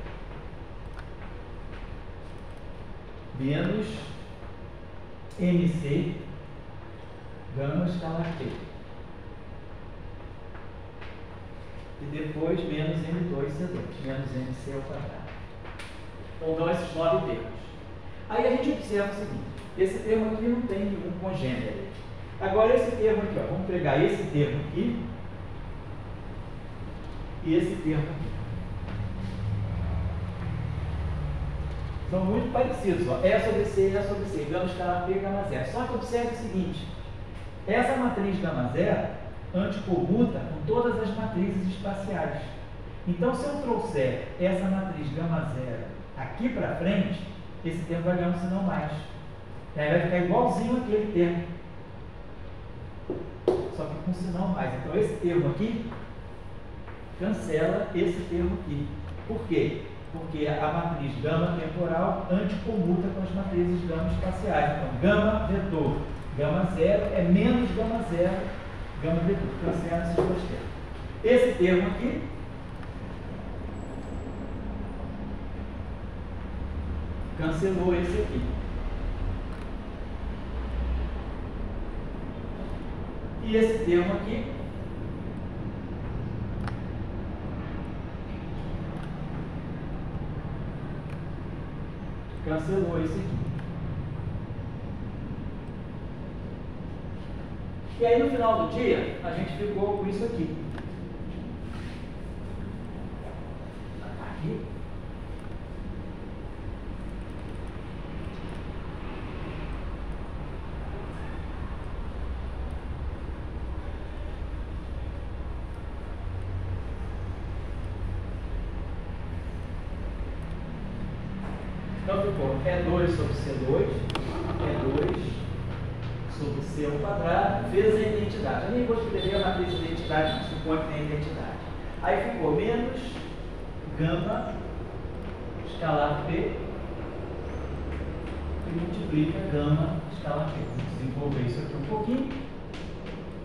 Menos MC, gama escalar P. E depois menos M2C2, menos MC ao quadrado. Então dão esses 9 termos. Aí a gente observa o seguinte, esse termo aqui não tem nenhum congênero. Agora esse termo aqui, ó, vamos pegar esse termo aqui e esse termo aqui. São muito parecidos, ó. E sobre C, gama escalar P, gama zero. Só que observe o seguinte, essa matriz gama zero anticomuta com todas as matrizes espaciais. Então, se eu trouxer essa matriz gama zero aqui para frente, esse termo vai ganhar um sinal mais. E aí vai ficar igualzinho aquele termo, só que com sinal mais. Então, esse termo aqui cancela esse termo aqui. Por quê? Porque a matriz gama temporal anticomuta com as matrizes gama espaciais. Então, gama vetor, gama zero é menos gama zero, gama vetor. Cancela esses dois termos. Esse termo aqui cancelou esse aqui. E esse termo aqui cancelou esse aqui. E aí no final do dia a gente ficou com isso aqui. Aqui. Então ficou E2 sobre C2, E2 sobre C ao quadrado, vezes a identidade. Eu nem vou escrever a matriz de identidade, mas supõe que tem identidade. Aí ficou menos gama escalar P e multiplica gama escalar P. Vamos desenvolver isso aqui um pouquinho.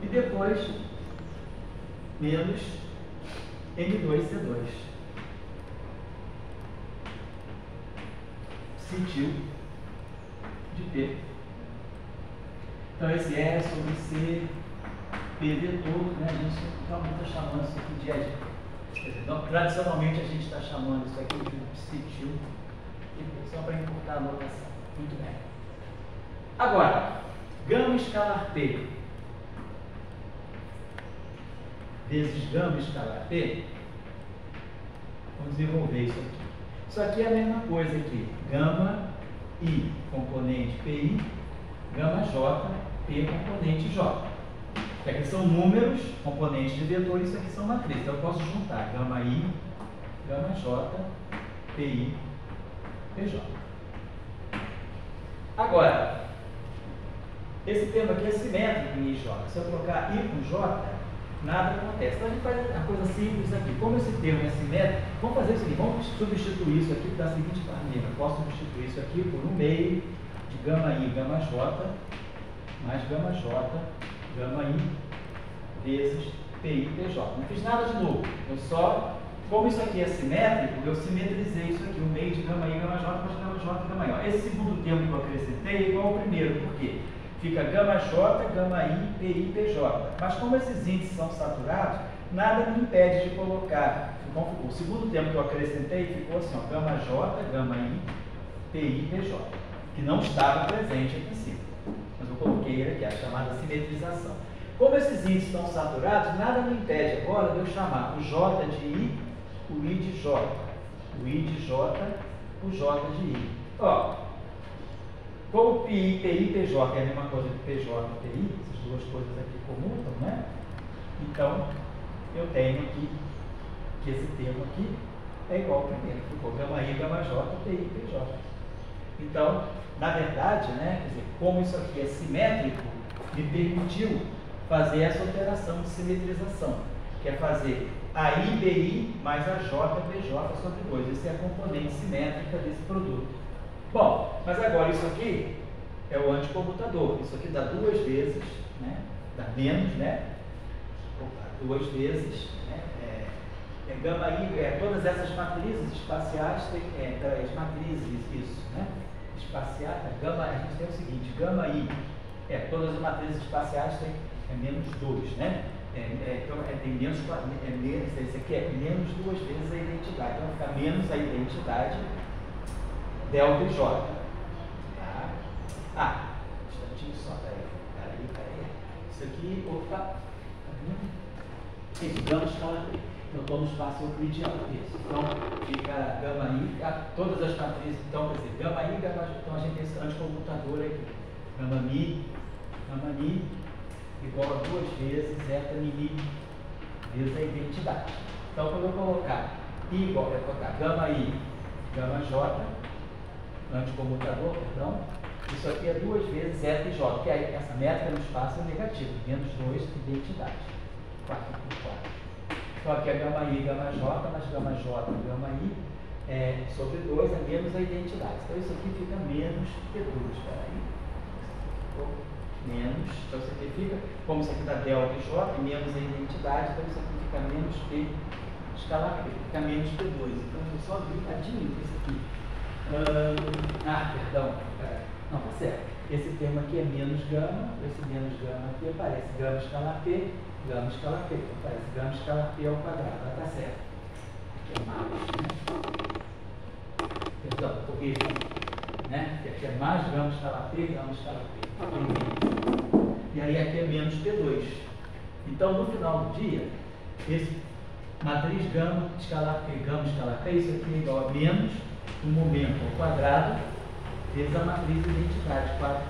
E depois menos M2C2. Sentido de P. Então esse E sobre C, P vetor, né? A gente realmente está chamando isso aqui de E. Então, tradicionalmente a gente está chamando isso aqui de psitil, só para encurtar a notação. Muito bem. Agora, gama escalar P vezes gama escalar P, vamos desenvolver isso aqui. Isso aqui é a mesma coisa aqui. Gama I, componente PI, gama J, P, componente J. Isso aqui são números, componentes de vetor, isso aqui são matrizes. Então eu posso juntar gama I, gama J, PI, PJ. Agora, esse termo aqui é simétrico em I e J. Se eu trocar I com J, nada acontece. Então a gente faz a coisa simples aqui. Como esse termo é simétrico, vamos fazer o seguinte, vamos substituir isso aqui da seguinte maneira. Eu posso substituir isso aqui por 1 meio de gama I, gama J, mais gama J, gama I, vezes PI, PJ. Não fiz nada de novo. Eu só, como isso aqui é simétrico, eu simetrizei isso aqui. 1 meio de gama I, gama J, mais gama J, gama I. Ó, esse segundo termo que eu acrescentei é igual ao primeiro. Por quê? Fica gama J, gama I, PI, PJ. Mas como esses índices são saturados, nada me impede de colocar. O segundo termo que eu acrescentei ficou assim, ó, gama J, gama I, PI, PJ. Que não estava presente a princípio. Mas eu coloquei ele aqui, a chamada simetrização. Como esses índices estão saturados, nada me impede agora de eu chamar o J de I, o I de J. O I de J, o J de I. Ó, como PI, PI, PJ é a mesma coisa que PJ e PI, essas duas coisas aqui comutam, né? Então, eu tenho aqui que esse termo aqui é igual ao primeiro. Ficou gama I, gama J, PI, PJ. Então, na verdade, né, quer dizer, como isso aqui é simétrico, me permitiu fazer essa operação de simetrização, que é fazer a IBI mais a JBJ sobre 2. Essa é a componente simétrica desse produto. Bom, mas agora isso aqui é o anticomutador. Isso aqui dá 2 vezes, né? Dá menos, né? Opa, 2 vezes, né? Gama I, todas essas matrizes espaciais têm, as matrizes, isso, né? Espaciais, a gente tem o seguinte, gama I, todas as matrizes espaciais têm menos 2, né? Então, tem menos, esse aqui é menos 2 vezes a identidade. Então, fica menos a identidade delta e J. Tá? Um instantinho só, peraí. Isso aqui, opa. Isso, gama escalar. Eu estou no espaço euclidiano. Isso. Então, fica gama I, todas as matrizes, então, quer dizer, gama I, gama J. Então, a gente tem esse anticomputador aqui. Gama Mi, igual a 2 vezes zeta Mi vezes a identidade. Então, quando eu colocar I igual, eu colocar gama I, gama J, anticomutador, perdão, isso aqui é 2 vezes zeta e J, que aí essa métrica no espaço é negativa, menos 2 identidade. 4 por 4. Então aqui é gama I, gama J, mais gama J, gama I, sobre 2 é menos a identidade. Então isso aqui fica menos P2, peraí. Menos, então isso aqui fica, como isso aqui dá delta e J, menos a identidade, então isso aqui fica menos P escalar P, fica menos P2. Então eu só vi isso aqui. Perdão. Não, tá certo. Esse termo aqui é menos gama, esse menos gama aqui aparece gama escalar P, gama escalar P. Então aparece gama escalar P ao quadrado. Tá certo. Aqui é mais, né? Perdão, corrija, né? Aqui é mais gama escalar P, gama escalar P. E aí aqui é menos P2. Então no final do dia, esse matriz gama escalar P, isso aqui é igual a menos o momento ao quadrado vezes a matriz de identidade 4 por 4.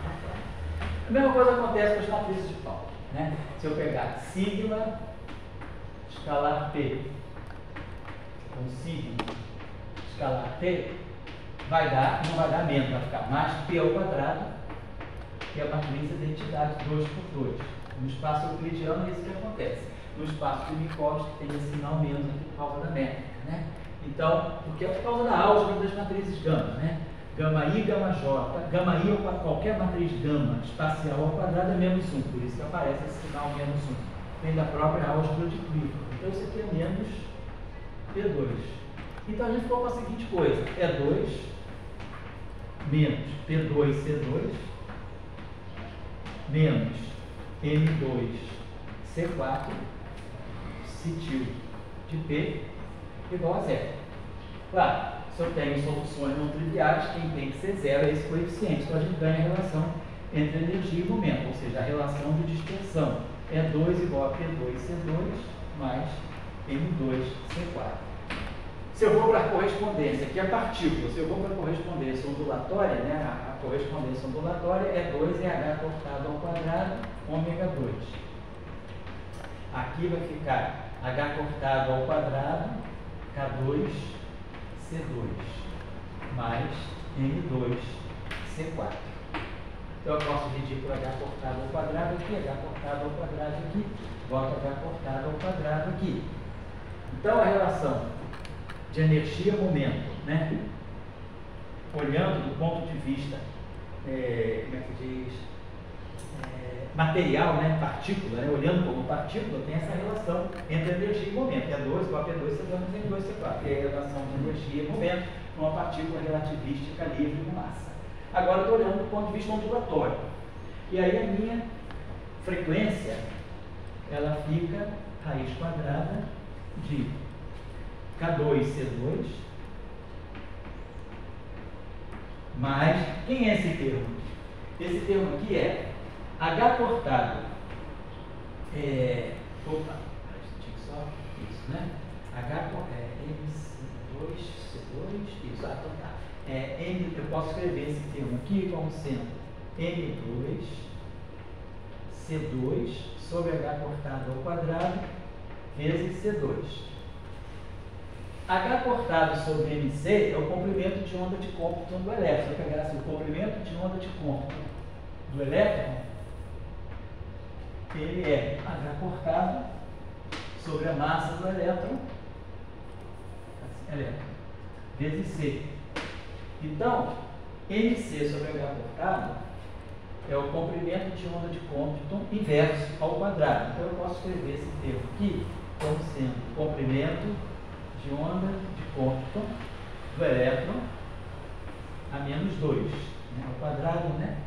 A mesma coisa acontece com as matrizes de Pauli, né? Se eu pegar sigma escalar P com sigma escalar T, não vai dar menos, vai ficar mais P ao quadrado, que é a matriz de identidade 2 por 2. No espaço euclidiano é isso que acontece. No espaço de Minkowski tem esse sinal menos aqui por causa da métrica, né? Então, porque é por causa da álgebra das matrizes gama, né? Gama I, gama J, gama I ou qualquer matriz gama espacial ao quadrado é menos 1, por isso que aparece esse sinal menos 1. Vem da própria álgebra de Clifford. Então isso aqui é menos P2. Então a gente ficou com a seguinte coisa, E2 menos P2C2 menos M2C4 citil de P igual a zero. Claro, se eu tenho soluções não triviais, quem tem que ser zero é esse coeficiente. Então a gente ganha a relação entre energia e momento, ou seja, a relação de dispersão. E2 igual a P2C2 mais M2C4. se eu vou para a correspondência, que é partícula, se eu vou para a correspondência ondulatória, né, a correspondência ondulatória é 2EH cortado ao quadrado, ômega 2. Aqui vai ficar H cortado ao quadrado, K2, C2, mais M2, C4. Então eu posso dividir por H cortado ao quadrado aqui, H cortado ao quadrado aqui, boto H cortado ao quadrado aqui. Então a relação de energia-momento, né? Olhando do ponto de vista, como é que diz, material, né? Partícula, né? Olhando como partícula, tem essa relação entre energia e momento, E2 igual a P2, C2, M2, C4, que é a relação de energia e momento numa partícula relativística livre com massa. Agora eu estou olhando do ponto de vista ondulatório, e aí a minha frequência, ela fica raiz quadrada de K2C2 mais, quem é esse termo? Esse termo aqui é H cortado, só isso, né? H MC2, C2, isso, então tá. Eu posso escrever esse termo aqui como sendo M2, C2 sobre H cortado ao quadrado vezes C2. H cortado sobre MC é o comprimento de onda de Compton do elétron. Eu vou pegar assim, o comprimento de onda de Compton do elétron, ele é H cortado sobre a massa do elétron, vezes C. Então, MC sobre H cortado é o comprimento de onda de Compton inverso ao quadrado. Então eu posso escrever esse termo aqui como sendo comprimento de onda de Compton do elétron a menos 2, né? Ao quadrado, né?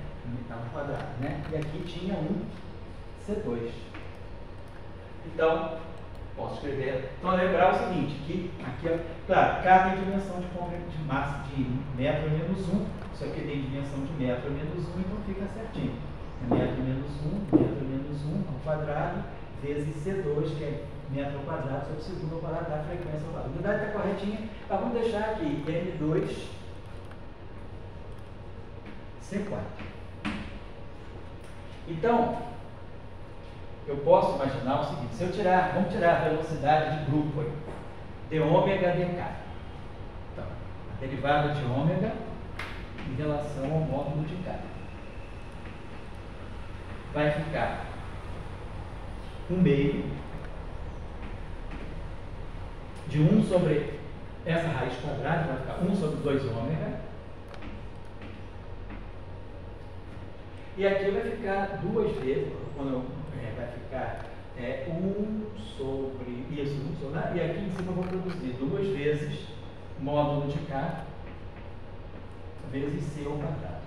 Ao quadrado, né? E aqui tinha um C2. Então, posso escrever. Então, lembrar o seguinte, que aqui, claro, K tem dimensão de massa de metro menos 1, isso aqui tem dimensão de metro menos 1, então fica certinho. Metro menos 1 ao quadrado, vezes C2, que é metro ao quadrado sobre segundo ao quadrado da frequência ao quadrado. A unidade está corretinha, mas vamos deixar aqui M2, C4. Então, eu posso imaginar o seguinte, se eu tirar, vamos tirar a velocidade de grupo aí, de ômega dk. Então, a derivada de ômega em relação ao módulo de K. Vai ficar 1/2 de 1 sobre essa raiz quadrada, vai ficar 1 sobre 2 ômega. E aqui vai ficar 2 vezes, vai ficar 1 sobre isso, 1 sobre, e aqui em cima eu vou produzir 2 vezes módulo de K vezes C ao quadrado.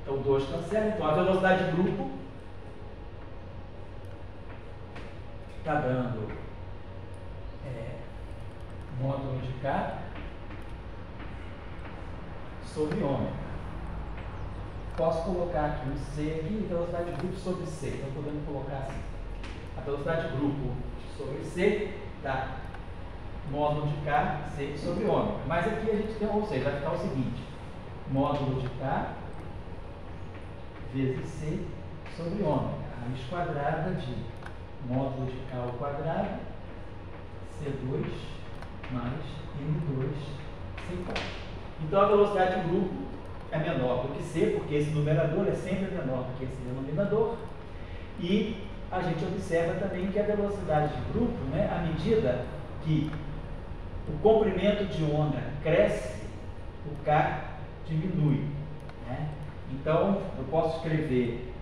Então 2 cancela, então a velocidade de grupo está dando módulo de K sobre ômega. Posso colocar aqui o C aqui, velocidade de grupo sobre C. Então, podemos colocar assim. A velocidade de grupo sobre C dá módulo de K, C sobre ômega. Mas aqui a gente tem, ou seja, vai ficar o seguinte. Módulo de K vezes C sobre ômega. A raiz quadrada de módulo de K ao quadrado, C2 mais M2, C4. Então, a velocidade de grupo é menor do que C, porque esse numerador é sempre menor do que esse denominador. E a gente observa também que a velocidade de grupo, né, à medida que o comprimento de onda cresce, o K diminui. Né? Então, eu posso escrever,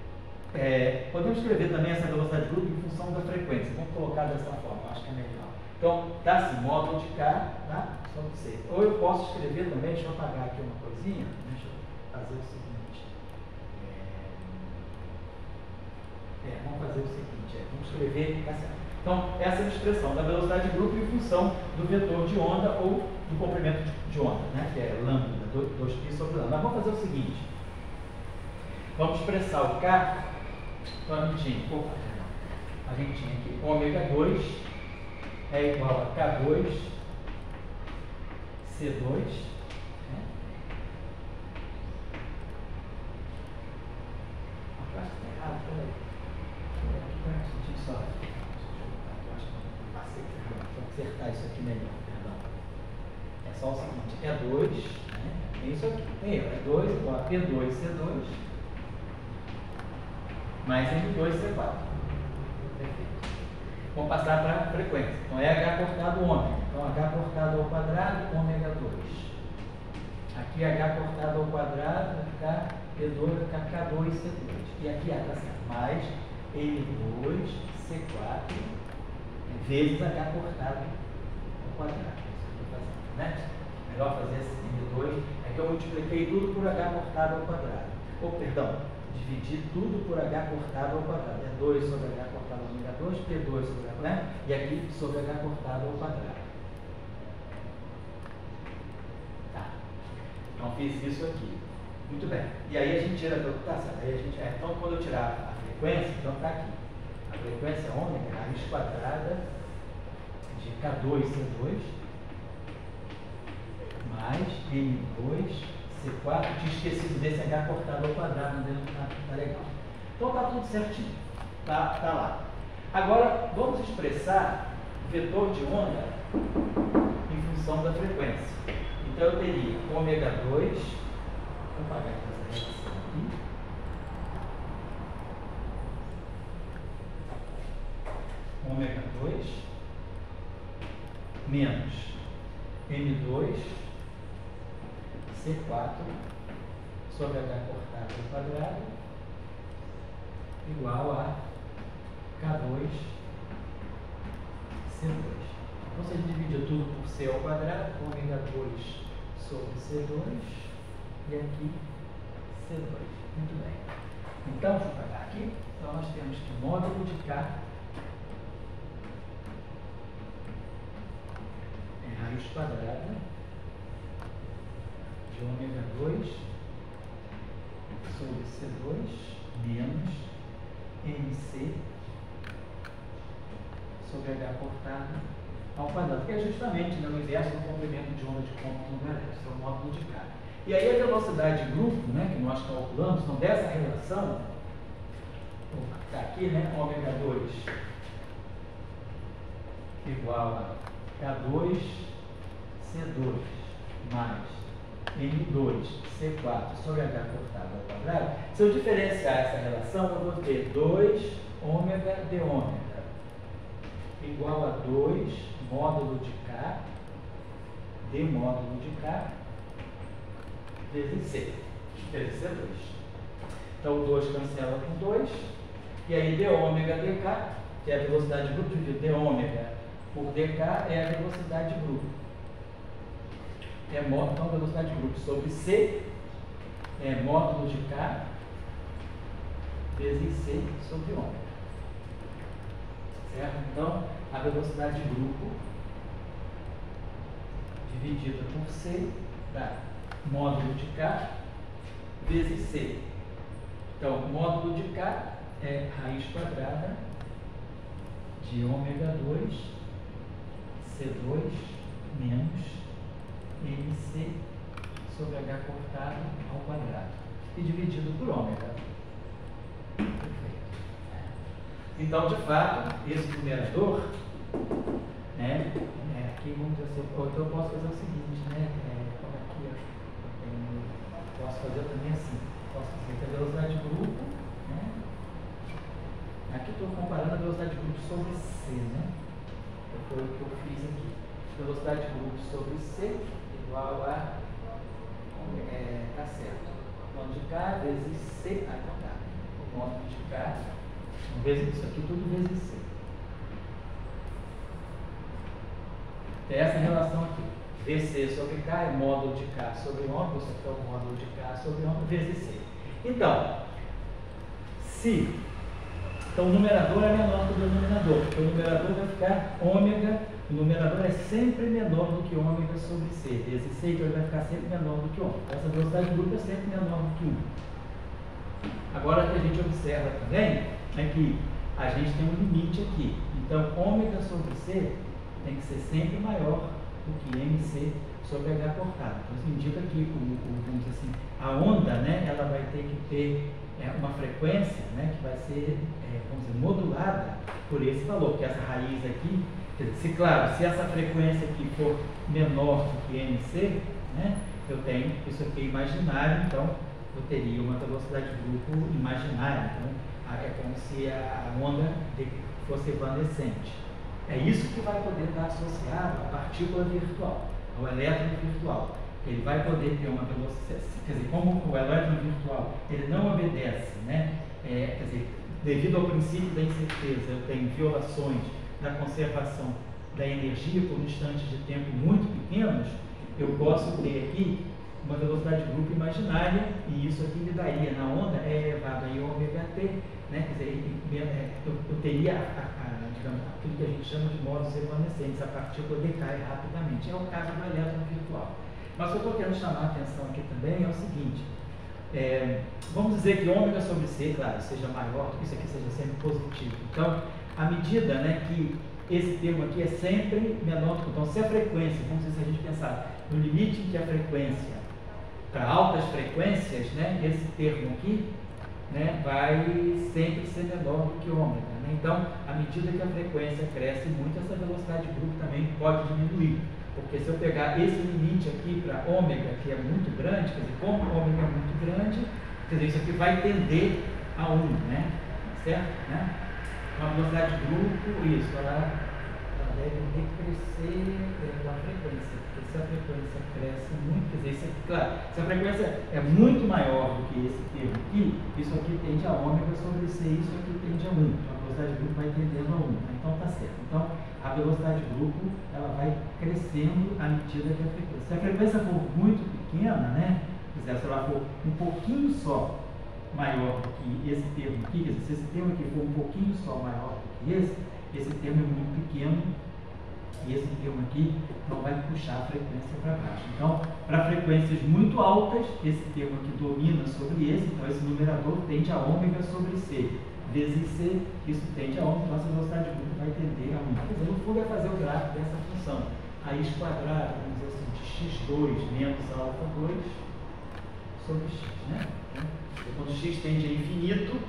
podemos escrever também essa velocidade de grupo em função da frequência. Vamos colocar dessa forma, acho que é melhor. Então, dá assim, módulo de K, tá? Sobre C. Ou eu posso escrever também, deixa eu apagar aqui uma coisinha, deixa eu fazer o seguinte. Vamos fazer o seguinte, vamos escrever, tá certo. Então, essa é a expressão da velocidade de grupo em função do vetor de onda ou do comprimento de onda, né? Que é lambda, 2π sobre lambda. Mas vamos fazer o seguinte. Vamos expressar o K, então a gente tinha aqui ômega 2 é igual a K2 C2, né? A parte está errada, peraí. Aqui está um instantinho só. Eu acho que passei errado. Vou acertar isso aqui melhor, perdão. É só o seguinte, E2, né? É isso aqui. É 2 igual a P2, C2, mais M2, C4. Perfeito. Vamos passar para a frequência. Então é H cortado ômega. Então H cortado ao quadrado, ômega 2. Aqui H cortado ao quadrado vai ficar P2, vai ficar K2, C2. E aqui está certo. Mais M2, C4, vezes H cortado ao quadrado. Isso que eu estou fazendo, né? Melhor fazer assim, M2. É que eu multipliquei tudo por H cortado ao quadrado. Ou, perdão, dividi tudo por H cortado ao quadrado. É 2 sobre H cortado ao ômega 2, P2 sobre H, né? E aqui sobre H cortado ao quadrado. Tá. Então fiz isso aqui. Muito bem. E aí a gente tira a aí a gente, então quando eu tirar a frequência, então está aqui. A frequência é ômega, raiz quadrada de K2, C2, mais M2, C4, tinha esquecido desse H cortado ao quadrado, tá legal. Então está tudo certinho, tá lá. Agora vamos expressar o vetor de onda em função da frequência. Então eu teria ômega 2, vou apagar essa relação aqui, ômega 2 menos M2 C4 sobre H cortado ao quadrado igual a K2 C2. Então você dividiu tudo por C ao quadrado, ômega 2 sobre C2 e aqui C2. Muito bem. Então, deixa eu apagar aqui. Então nós temos que módulo de K é raiz quadrada de ômega 2 sobre C2 menos MC sobre H cortado ao quadrado, que é justamente no inverso do comprimento de onda de côncavo no Galileu, esse é o módulo de K. E aí a velocidade de grupo, né, que nós calculamos, então dessa relação, está aqui, né, ômega 2 igual a K2 C2 mais M2 C4 sobre H cortado ao quadrado. Se eu diferenciar essa relação, eu vou ter 2 ômega de ômega igual a 2 módulo de K de módulo de K vezes C, vezes C2. Então, 2 cancela com 2, e aí d ômega dk, que é a velocidade de grupo, dividido d ômega por dk é a velocidade de grupo. Então, a velocidade de grupo sobre C é módulo de K vezes C sobre ômega. Certo? Então, a velocidade de grupo dividida por C dá módulo de K vezes C. Então, módulo de K é raiz quadrada de ômega 2 C2 menos MC sobre H cortado ao quadrado e dividido por ômega. Perfeito. Então, de fato, esse numerador, né, aqui vamos dizer assim, então eu posso fazer o seguinte, né, aqui, ó, posso fazer também assim, posso dizer que a velocidade de grupo, né, aqui estou comparando a velocidade de grupo sobre C, né, foi o que eu fiz aqui, velocidade de grupo sobre C igual a, tá certo, módulo de K vezes C, o módulo de K, vezes isso aqui, tudo vezes C. Tem essa relação aqui, VC sobre K é módulo de K sobre ômega, isso aqui é o módulo de K sobre ômega, vezes C. Então, então o numerador é menor que o denominador, porque o numerador vai ficar ômega, o numerador é sempre menor do que ômega sobre C, vezes C, então ele vai ficar sempre menor do que ômega. Essa velocidade de grupo é sempre menor do que 1. Agora, o que a gente observa também é que a gente tem um limite aqui. Então, ômega sobre C tem que ser sempre maior do que MC sobre H cortado. Então, isso indica que, vamos dizer assim, a onda, né, ela vai ter que ter uma frequência, né, que vai ser, vamos dizer, modulada por esse valor, que essa raiz aqui, quer dizer, se, claro, se essa frequência aqui for menor do que MC, né, eu tenho isso aqui imaginário, então eu teria uma velocidade de grupo imaginária. Então, é como se a onda fosse evanescente. É isso que vai poder estar associado à partícula virtual, ao elétron virtual. Ele vai poder ter uma velocidade, quer dizer, como o elétron virtual ele não obedece, né? Quer dizer, devido ao princípio da incerteza, eu tenho violações da conservação da energia por instantes de tempo muito pequenos, eu posso ter aqui uma velocidade de grupo imaginária, e isso aqui me daria na onda elevado a ômega-t, né? Quer dizer, eu teria digamos, aquilo que a gente chama de modos evanescentes, a partícula decai rapidamente. É o caso do elétron virtual. Mas o que eu estou querendo chamar a atenção aqui também é o seguinte, vamos dizer que ômega sobre C, claro, seja maior, que isso aqui seja sempre positivo. Então, à medida, né, que esse termo aqui é sempre menor do que, então, se a frequência, vamos dizer, se a gente pensar no limite em que a frequência, para altas frequências, né, esse termo aqui, né, vai sempre ser menor do que ômega. Né? Então, à medida que a frequência cresce muito, essa velocidade de grupo também pode diminuir. Porque se eu pegar esse limite aqui para ômega, que é muito grande, quer dizer, como ômega é muito grande, quer dizer, isso aqui vai tender a 1, né? Certo? Né? Uma velocidade de grupo, isso, ela deve decrescer da frequência, porque se a frequência cresce muito, quer dizer, claro, se a frequência é muito maior do que esse termo aqui, isso aqui tende a ômega sobre C, isso aqui tende a 1, então a velocidade de grupo vai tendendo a 1, então tá certo. Então, a velocidade de grupo, ela vai crescendo à medida que a frequência. Se a frequência for muito pequena, né, quer dizer, se ela for um pouquinho só maior do que esse termo aqui, quer dizer, se esse termo aqui for um pouquinho só maior do que esse termo é muito pequeno, e esse termo aqui não vai puxar a frequência para baixo. Então, para frequências muito altas, esse termo aqui domina sobre esse, então esse numerador tende a ômega sobre C. Vezes C, isso tende a ômega, nossa velocidade de grupo vai tender a 1. Quer dizer, no fundo é fazer o gráfico dessa função. Raiz quadrada, vamos dizer assim, de x2 menos alfa 2 sobre x, né? E quando x tende a infinito,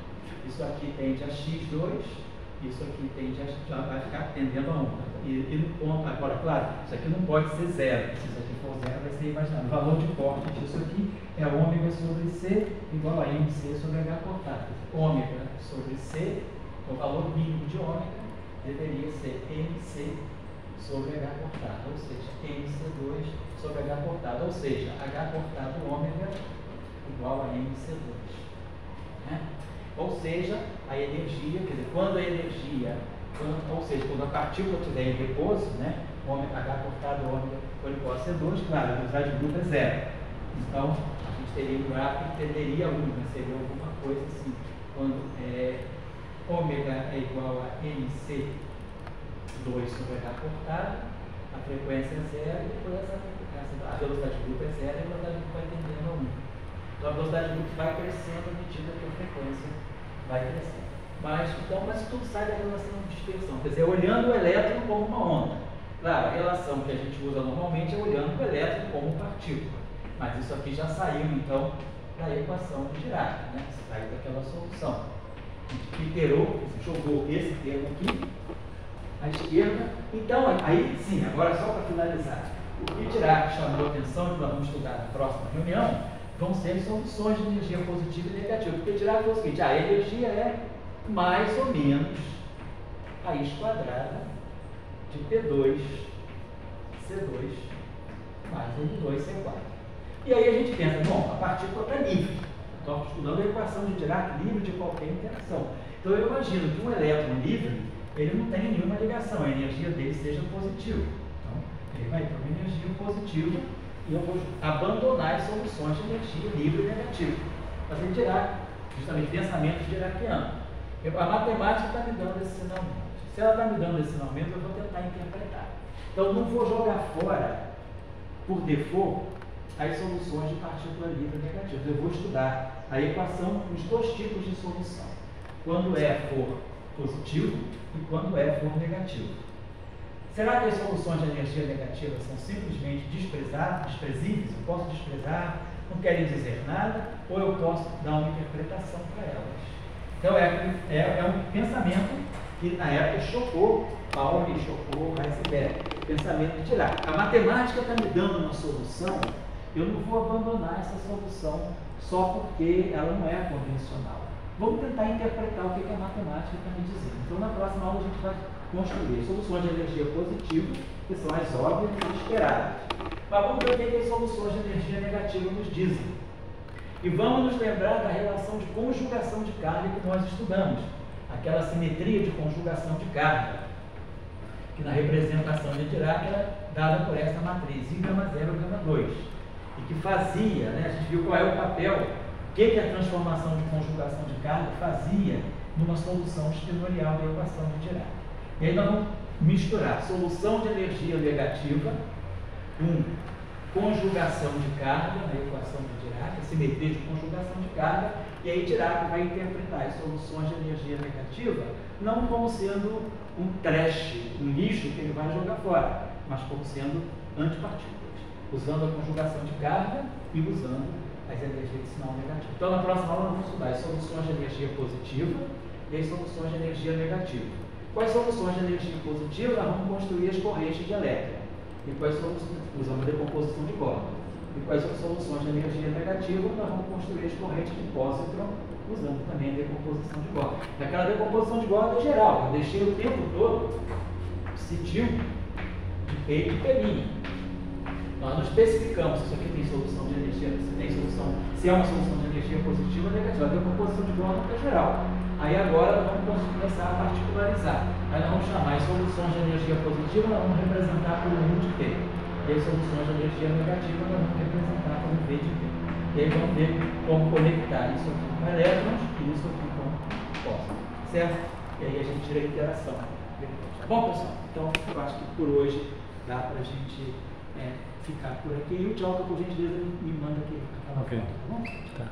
isso aqui tende a x2, isso aqui tende a, vai ficar tendendo a 1. E no ponto, agora, claro, isso aqui não pode ser zero. Se isso aqui for zero, vai ser imaginário. O valor de corte disso aqui é ômega sobre C igual a MC sobre H cortado. Ômega sobre C, o valor mínimo de ômega deveria ser MC sobre H cortado, ou seja, MC2 sobre H cortado, ou seja, H cortado ômega igual a MC2. Né? Ou seja, a energia, quer dizer, quando a energia, ou seja, quando a partícula estiver em repouso, né, H cortado ômega for igual a C2, claro, a velocidade de grupo é zero. Então, a gente teria um gráfico que tenderia a 1, né, seria alguma coisa assim, quando ômega é igual a MC2 sobre H cortado, a frequência é zero, e depois a velocidade de grupo é zero, e a velocidade de grupo vai tendendo a 1. Então, a velocidade de grupo vai crescendo à medida que a frequência vai crescendo. Mas tudo sai da relação de dispersão, quer dizer, olhando o elétron como uma onda. Claro, a relação que a gente usa normalmente é olhando o elétron como partícula. Mas isso aqui já saiu, então, da equação de Dirac, né? Saiu daquela solução. Iterou, jogou esse termo aqui à esquerda. Então, aí sim, agora só para finalizar. O que Dirac chamou a atenção, que nós vamos estudar na próxima reunião, vão ser soluções de energia positiva e negativa. Porque Dirac falou o seguinte, a energia é mais ou menos raiz quadrada de P2, C2, mais N2, C4. E aí a gente pensa, bom, a partícula está livre. Estou estudando a equação de Dirac livre de qualquer interação. Então eu imagino que um elétron livre, ele não tem nenhuma ligação, a energia dele seja positiva. Então, ele vai ter uma energia positiva e eu vou abandonar as soluções de energia livre e negativa. Fazer Dirac, justamente pensamento diraciano. A matemática está me dando esse sinalmente. Se ela está me dando esse sinalmente, eu vou tentar interpretar. Então, não vou jogar fora, por default, as soluções de partícula livre e negativa. Eu vou estudar a equação, os dois tipos de solução. Quando E for positivo e quando E for negativo. Será que as soluções de energia negativa são simplesmente desprezíveis? Eu posso desprezar, não querem dizer nada, ou eu posso dar uma interpretação para elas? Então é um pensamento que na época chocou Paulo e chocou Heisenberg. O pensamento de Dirac. A matemática está me dando uma solução, eu não vou abandonar essa solução só porque ela não é convencional. Vamos tentar interpretar o que a matemática está me dizendo. Então, na próxima aula, a gente vai construir soluções de energia positiva, que são as óbvias e esperadas. Mas vamos ver o que as soluções de energia negativa nos dizem. E vamos nos lembrar da relação de conjugação de carga que nós estudamos. Aquela simetria de conjugação de carga, que na representação de Dirac era dada por essa matriz, I gama 0, gama 2. E que fazia, né, a gente viu qual é o papel, o que a transformação de conjugação de carga fazia numa solução espinorial da equação de Dirac. E aí nós vamos misturar solução de energia negativa com conjugação de carga na equação de Dirac, a simetria de conjugação de carga, e aí Dirac vai interpretar as soluções de energia negativa não como sendo um trash, um lixo que ele vai jogar fora, mas como sendo antipartículas, usando a conjugação de carga e usando as energias de sinal negativo. Então, na próxima aula, nós vamos estudar as soluções de energia positiva e as soluções de energia negativa. Quais soluções de energia positiva? Nós vamos construir as correntes de elétron. E quais soluções? Usando a decomposição de Born. E quais são as soluções de energia negativa? Nós vamos construir as correntes de positron, usando também a decomposição de Born. Aquela decomposição de Born é geral. Eu deixei o tempo todo citil de P e P'. Nós não especificamos se isso aqui tem solução de energia, se é uma solução de energia positiva ou negativa. A decomposição de Born é geral. Aí agora nós vamos começar a particularizar. Aí nós vamos chamar as soluções de energia positiva, nós vamos representar por U de T. E as soluções de energia negativa, nós vamos representar por V de T. E aí vamos ver como conectar isso aqui com elétrons e isso aqui com fósforo. Certo? E aí a gente tira a interação. Tá bom, pessoal? Então, eu acho que por hoje dá para a gente ficar por aqui. E o Tchauca, por gentileza, me manda aqui. Ok. Tá bom? Tá.